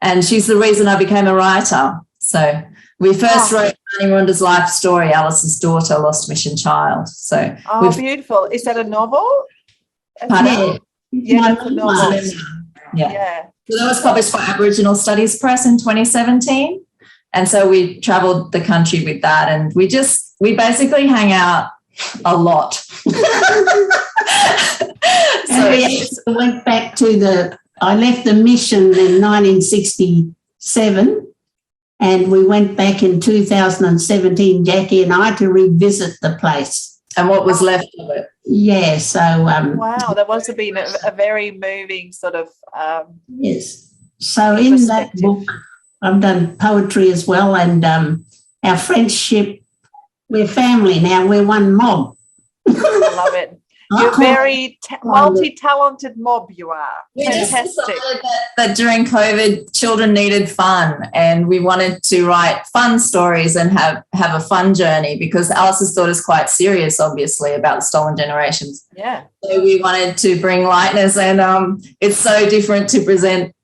Speaker 9: And she's the reason I became a writer. So we first wrote Auntie Rhonda's life story, Alice's daughter, lost mission child. So
Speaker 1: beautiful. Is that a novel?
Speaker 9: Pardon?
Speaker 1: Yeah, that's a novel.
Speaker 9: Yeah. So that was published by Aboriginal Studies Press in 2017. And so we travelled the country with that, and we basically hang out a lot.
Speaker 10: So we went back to I left the mission in 1967, and we went back in 2017, Jackie and I, to revisit the place.
Speaker 9: And what was left of it.
Speaker 10: Yeah, so...
Speaker 1: wow, that must have been a very moving sort of...
Speaker 10: yes. So in that book, I've done poetry as well, and our friendship, we're family now, we're one mob.
Speaker 1: I love it. You're very multi-talented mob, you are.
Speaker 9: We
Speaker 1: Fantastic.
Speaker 9: just decided that during COVID, children needed fun, and we wanted to write fun stories and have a fun journey, because Alice's daughter is quite serious, obviously, about the stolen generations.
Speaker 1: Yeah.
Speaker 9: So we wanted to bring lightness, and it's so different to present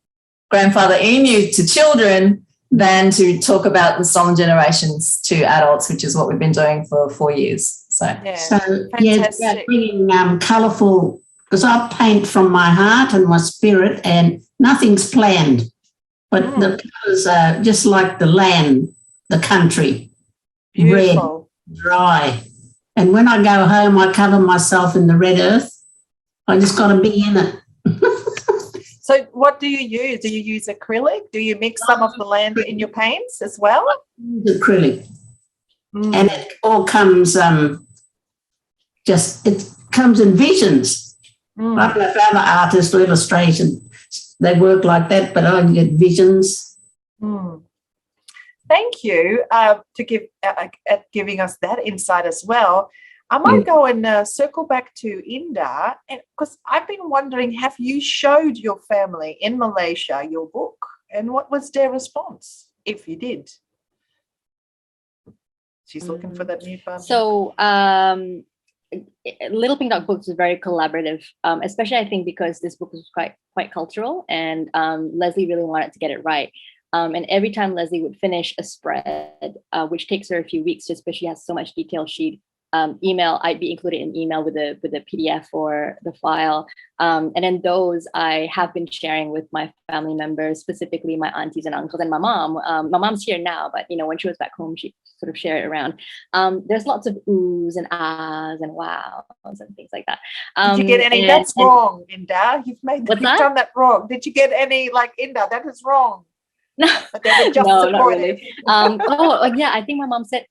Speaker 9: Grandfather Emu to children than to talk about the stolen generations to adults, which is what we've been doing for 4 years. So
Speaker 10: it's about bringing colourful, because I paint from my heart and my spirit, and nothing's planned, but the colours are just like the land, the country.
Speaker 1: Beautiful.
Speaker 10: Red, dry. And when I go home, I cover myself in the red earth. I just got to be in it.
Speaker 1: So what do you use? Do you use acrylic? Do you mix some of the land in your paints as well?
Speaker 10: Acrylic. And it all comes it comes in visions. I don't know if other artists or illustration, they work like that, but I get visions.
Speaker 1: Thank you to giving us that insight as well. I might go and circle back to Inda, because I've been wondering, have you showed your family in Malaysia your book, and what was their response, if you did? She's looking for that mute button.
Speaker 11: So Little Pink Dog Books was very collaborative, especially I think because this book was quite cultural, and Leslie really wanted to get it right. And every time Leslie would finish a spread, which takes her a few weeks just because she has so much detail, she'd I'd be included in email with the PDF or the file. And then those I have been sharing with my family members, specifically my aunties and uncles and my mom. My mom's here now, but when she was back home, she sort of shared it around. There's lots of oohs and ahs and wows and things like that.
Speaker 1: Did you get any? That's wrong, Inda. You've done that wrong. Did you get any Inda? That is wrong.
Speaker 11: No,
Speaker 1: but they were just
Speaker 11: no, not really. I think my mom said,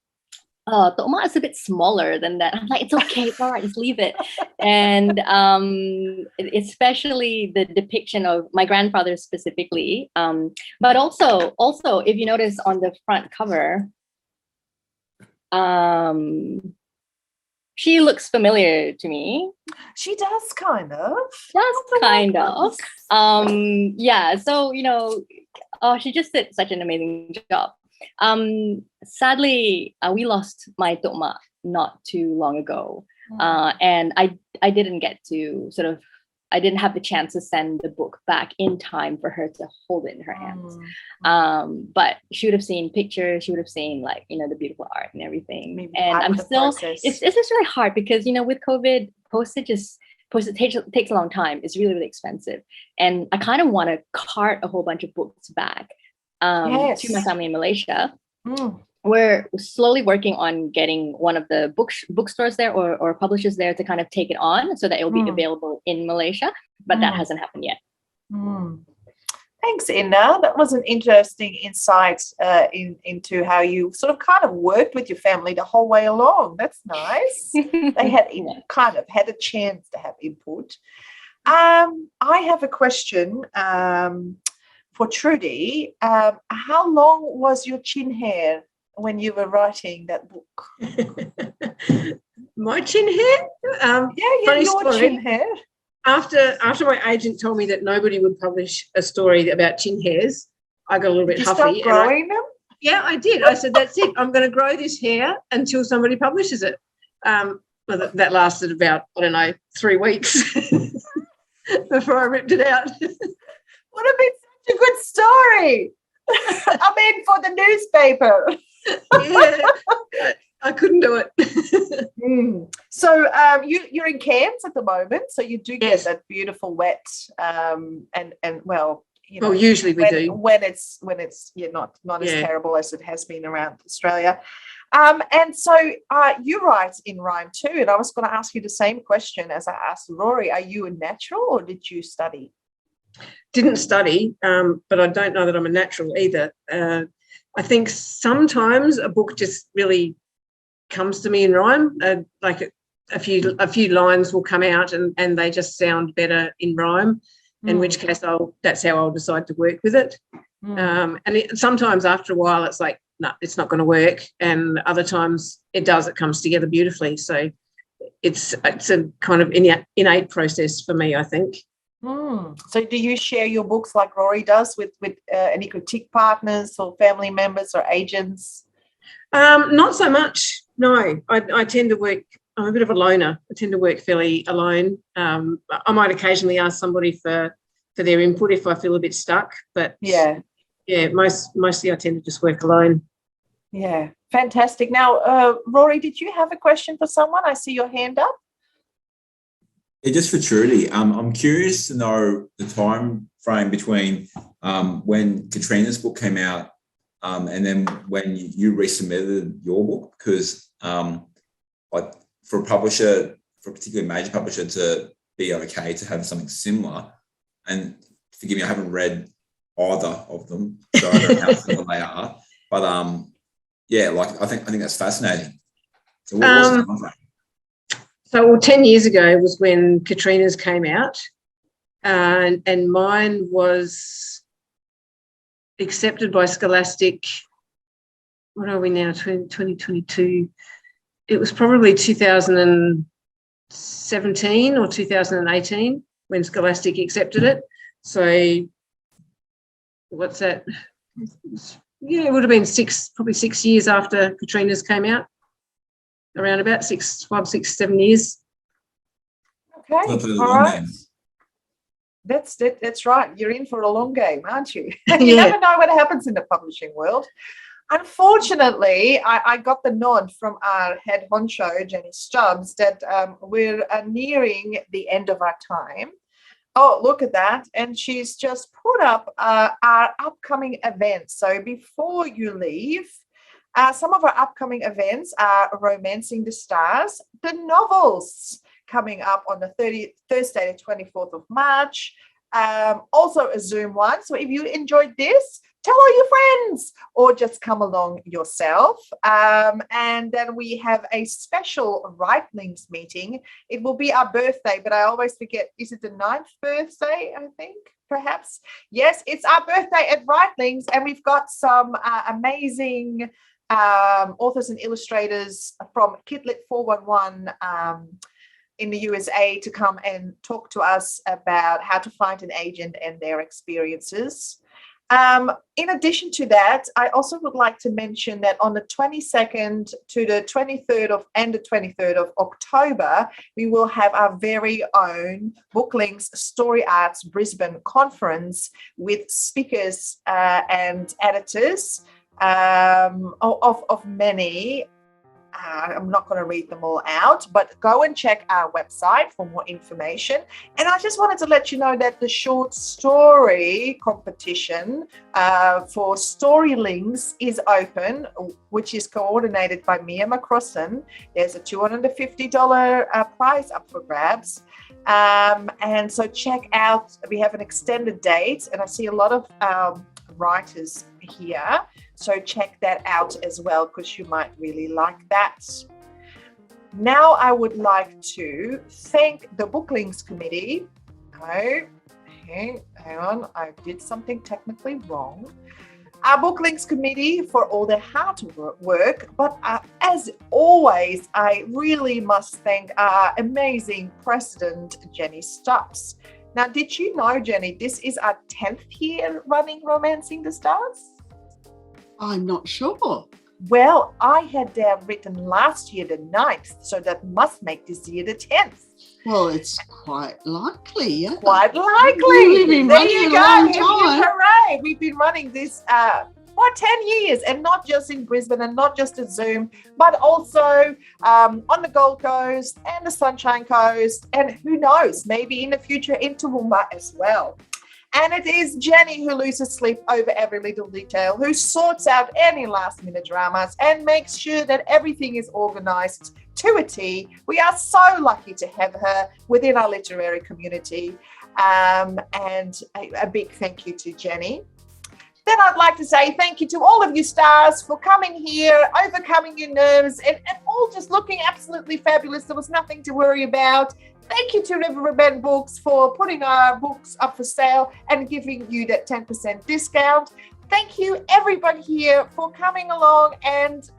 Speaker 11: Toma is a bit smaller than that. I'm like, it's okay, it's all right, just leave it. And especially the depiction of my grandfather specifically, but also if you notice on the front cover, she looks familiar to me.
Speaker 1: She does kind of.
Speaker 11: Yeah. So she just did such an amazing job. Sadly, we lost my Toma not too long ago, and I didn't get to I didn't have the chance to send the book back in time for her to hold it in her hands. But she would have seen pictures, she would have seen the beautiful art and everything. Maybe and I'm still, it's just really hard because, with COVID, postage takes a long time. It's really, really expensive. And I kind of want to cart a whole bunch of books back to my family in Malaysia. We're slowly working on getting one of the bookstores there or publishers there to kind of take it on so that it will be available in Malaysia, but that hasn't happened yet.
Speaker 1: Thanks, Inna. That was an interesting insight into how you sort of kind of worked with your family the whole way along. That's nice. They had kind of had a chance to have input. I have a question for Trudy. How long was your chin hair when you were writing that book?
Speaker 12: My chin hair?
Speaker 1: Your chin hair.
Speaker 12: After my agent told me that nobody would publish a story about chin hairs, I got a little bit huffy.
Speaker 1: Did you start growing them?
Speaker 12: Yeah, I did. I said, that's it. I'm going to grow this hair until somebody publishes it. Well, that lasted about, 3 weeks before I ripped it out.
Speaker 1: Would have been such a good story. I mean, for the newspaper.
Speaker 12: Yeah, I couldn't do it.
Speaker 1: So you're in Cairns at the moment, so you do get that beautiful wet
Speaker 12: usually we do
Speaker 1: when it's not as terrible as it has been around Australia. And so you write in rhyme too, and I was going to ask you the same question as I asked Rory. Are you a natural or did you study?
Speaker 12: Didn't study, but I don't know that I'm a natural either. I think sometimes a book just really comes to me in rhyme. Like a few lines will come out and they just sound better in rhyme. In which case, that's how I'll decide to work with it. Sometimes after a while, it's like, no, it's not going to work. And other times it does. It comes together beautifully. So it's a kind of innate process for me, I think.
Speaker 1: So do you share your books like Rory does with any critique partners or family members or agents?
Speaker 12: Not so much, no. I tend to work, I'm a bit of a loner. I tend to work fairly alone. I might occasionally ask somebody for their input if I feel a bit stuck, but mostly I tend to just work alone.
Speaker 1: Yeah, fantastic. Now, Rory, did you have a question for someone? I see your hand up.
Speaker 8: Yeah, just for Trudy, I'm curious to know the time frame between when Katrina's book came out and then when you resubmitted your book, because like for a publisher, for a particularly major publisher to be okay to have something similar, and forgive me, I haven't read either of them, so I don't know how similar they are, but I think that's fascinating. So what was the time frame?
Speaker 12: So 10 years ago was when Katrina's came out, and mine was accepted by Scholastic. What are we now, 2022? It was probably 2017 or 2018 when Scholastic accepted it. So what's that? Yeah, it would have been probably 6 years after Katrina's came out. Around about 5, 6, 7 years.
Speaker 1: Okay, all right. That's right. You're in for a long game, aren't you? You never know what happens in the publishing world. Unfortunately, I got the nod from our head honcho, Jenny Stubbs, that we're nearing the end of our time. Oh, look at that. And she's just put up our upcoming events. So before you leave, some of our upcoming events are Romancing the Stars, the novels coming up on the Thursday, the 24th of March. Also a Zoom one. So if you enjoyed this, tell all your friends, or just come along yourself. And then we have a special Rightlings meeting. It will be our birthday, but I always forget, is it the 9th birthday, I think? Perhaps. Yes, it's our birthday at Rightlings, and we've got some amazing authors and illustrators from Kidlit 411 in the USA to come and talk to us about how to find an agent and their experiences. In addition to that, I also would like to mention that on the 22nd to the 23rd of October, we will have our very own Booklinks Story Arts Brisbane conference with speakers and editors of many. I'm not going to read them all out, but go and check our website for more information. And I just wanted to let you know that the short story competition for Storylings is open, which is coordinated by Mia McCrossan. There's a $250 prize up for grabs. And so check out, we have an extended date, and I see a lot of writers here. So check that out as well, because you might really like that. Now I would like to thank the Booklinks Committee. Hang on, I did something technically wrong. Our Booklinks Committee for all their hard work, but as always, I really must thank our amazing President, Jenny Stubbs. Now, did you know, Jenny, this is our 10th year running Romancing the Stars?
Speaker 6: I'm not sure.
Speaker 1: Well, I had down written last year the 9th, so that must make this year the 10th.
Speaker 6: Well, it's quite likely, yeah.
Speaker 1: Quite likely.
Speaker 6: We've been
Speaker 1: there
Speaker 6: running
Speaker 1: you
Speaker 6: a
Speaker 1: go.
Speaker 6: long time.
Speaker 1: Hooray. We've been running this for 10 years, and not just in Brisbane and not just at Zoom, but also on the Gold Coast and the Sunshine Coast, and who knows, maybe in the future in Toowoomba as well. And it is Jenny who loses sleep over every little detail, who sorts out any last-minute dramas and makes sure that everything is organised to a T. We are so lucky to have her within our literary community. And a big thank you to Jenny. Then I'd like to say thank you to all of you stars for coming here, overcoming your nerves, and all just looking absolutely fabulous. There was nothing to worry about. Thank you to Riverbend Books for putting our books up for sale and giving you that 10% discount. Thank you, everybody here, for coming along and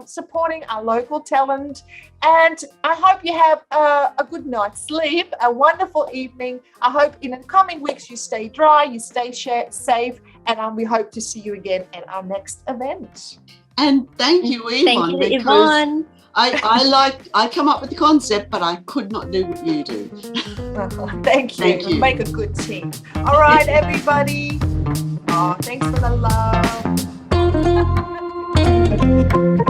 Speaker 1: supporting our local talent. And I hope you have a good night's sleep, a wonderful evening. I hope in the coming weeks you stay dry, you stay safe, and we hope to see you again at our next event.
Speaker 6: And thank you, Yvonne.
Speaker 11: Thank you, Yvonne.
Speaker 6: I come up with the concept, but I could not do what you do.
Speaker 1: Thank you.
Speaker 6: Thank you.
Speaker 1: Make a good team. All right, everybody. Oh, thanks for the love.